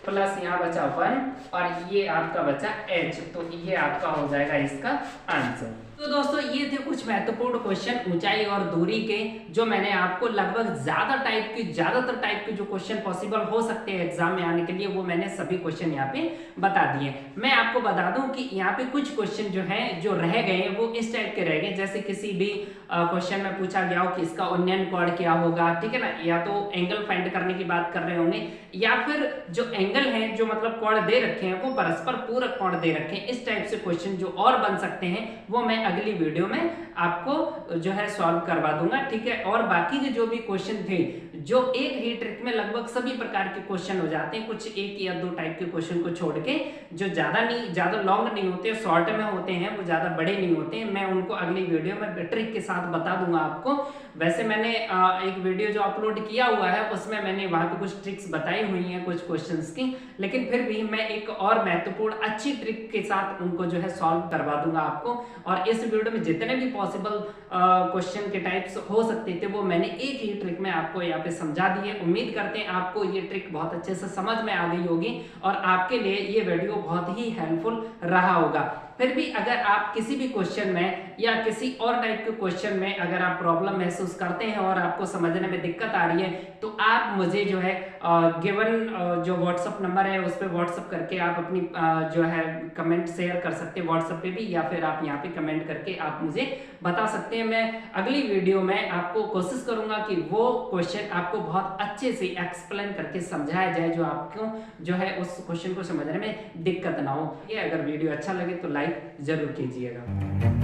प्लस यहाँ बचा 1 और ये आपका बचा h, तो ये आपका हो जाएगा इसका आंसर। तो दोस्तों ये थे कुछ महत्वपूर्ण क्वेश्चन ऊंचाई और दूरी के, जो मैंने आपको लगभग ज्यादातर टाइप के जो क्वेश्चन पॉसिबल हो सकते हैं एग्जाम में आने के लिए, वो मैंने सभी क्वेश्चन यहाँ पे बता दिए। मैं आपको बता दूं कि यहाँ पे कुछ क्वेश्चन जो हैं जो रह गए वो इस टाइप के रह गए, जैसे किसी भी क्वेश्चन में पूछा गया हो कि इसका उन्नयन कोण क्या होगा, ठीक है ना, या तो एंगल फाइंड करने की बात कर रहे होंगे, या फिर जो एंगल है जो मतलब कोण दे रखे हैं वो परस्पर पूरक कोण दे रखे हैं। इस टाइप से क्वेश्चन जो और बन सकते हैं वो मैं अगली वीडियो में आपको जो है सॉल्व करवा दूंगा, ठीक है। और बाकी के जो भी क्वेश्चन थे जो एक ही ट्रिक में लगभग सभी प्रकार के क्वेश्चन हो जाते हैं, कुछ एक या दो टाइप के क्वेश्चन को छोड़ के जो ज्यादा लॉन्ग नहीं होते, शॉर्ट में होते हैं, वो ज्यादा बड़े नहीं होते हैं, मैं उनको अगली वीडियो में ट्रिक के साथ बता दूंगा आपको। वैसे मैंने एक वीडियो जो अपलोड किया हुआ है उसमें मैंने वहां पे कुछ ट्रिक्स बताई हुई हैं कुछ क्वेश्चंस की, लेकिन फिर भी मैं एक और महत्वपूर्ण अच्छी ट्रिक के साथ उनको जो है सॉल्व करवा दूंगा आपको। और इस वीडियो में जितने भी पॉसिबल क्वेश्चन के टाइप्स हो सकते थे वो मैंने एक ही ट्रिक में आपको यहाँ पे समझा दी है। उम्मीद करते हैं आपको ये ट्रिक बहुत अच्छे से समझ में आ गई होगी और आपके लिए ये वीडियो बहुत ही हेल्पफुल रहा होगा। फिर भी अगर आप किसी भी क्वेश्चन में या किसी और टाइप के क्वेश्चन में अगर आप प्रॉब्लम महसूस करते हैं और आपको समझने में दिक्कत आ रही है तो आप मुझे जो है गिवन जो व्हाट्सएप नंबर है उस पर व्हाट्सएप करके आप अपनी जो है कमेंट शेयर कर सकते हैं व्हाट्सएप पे भी, या फिर आप यहाँ पे कमेंट करके आप मुझे बता सकते हैं। मैं अगली वीडियो में आपको कोशिश करूंगा कि वो क्वेश्चन आपको बहुत अच्छे से एक्सप्लेन करके समझाया जाए जो आपको जो है उस क्वेश्चन को समझने में दिक्कत ना हो। ये अगर वीडियो अच्छा लगे तो लाइक जरूर कीजिएगा।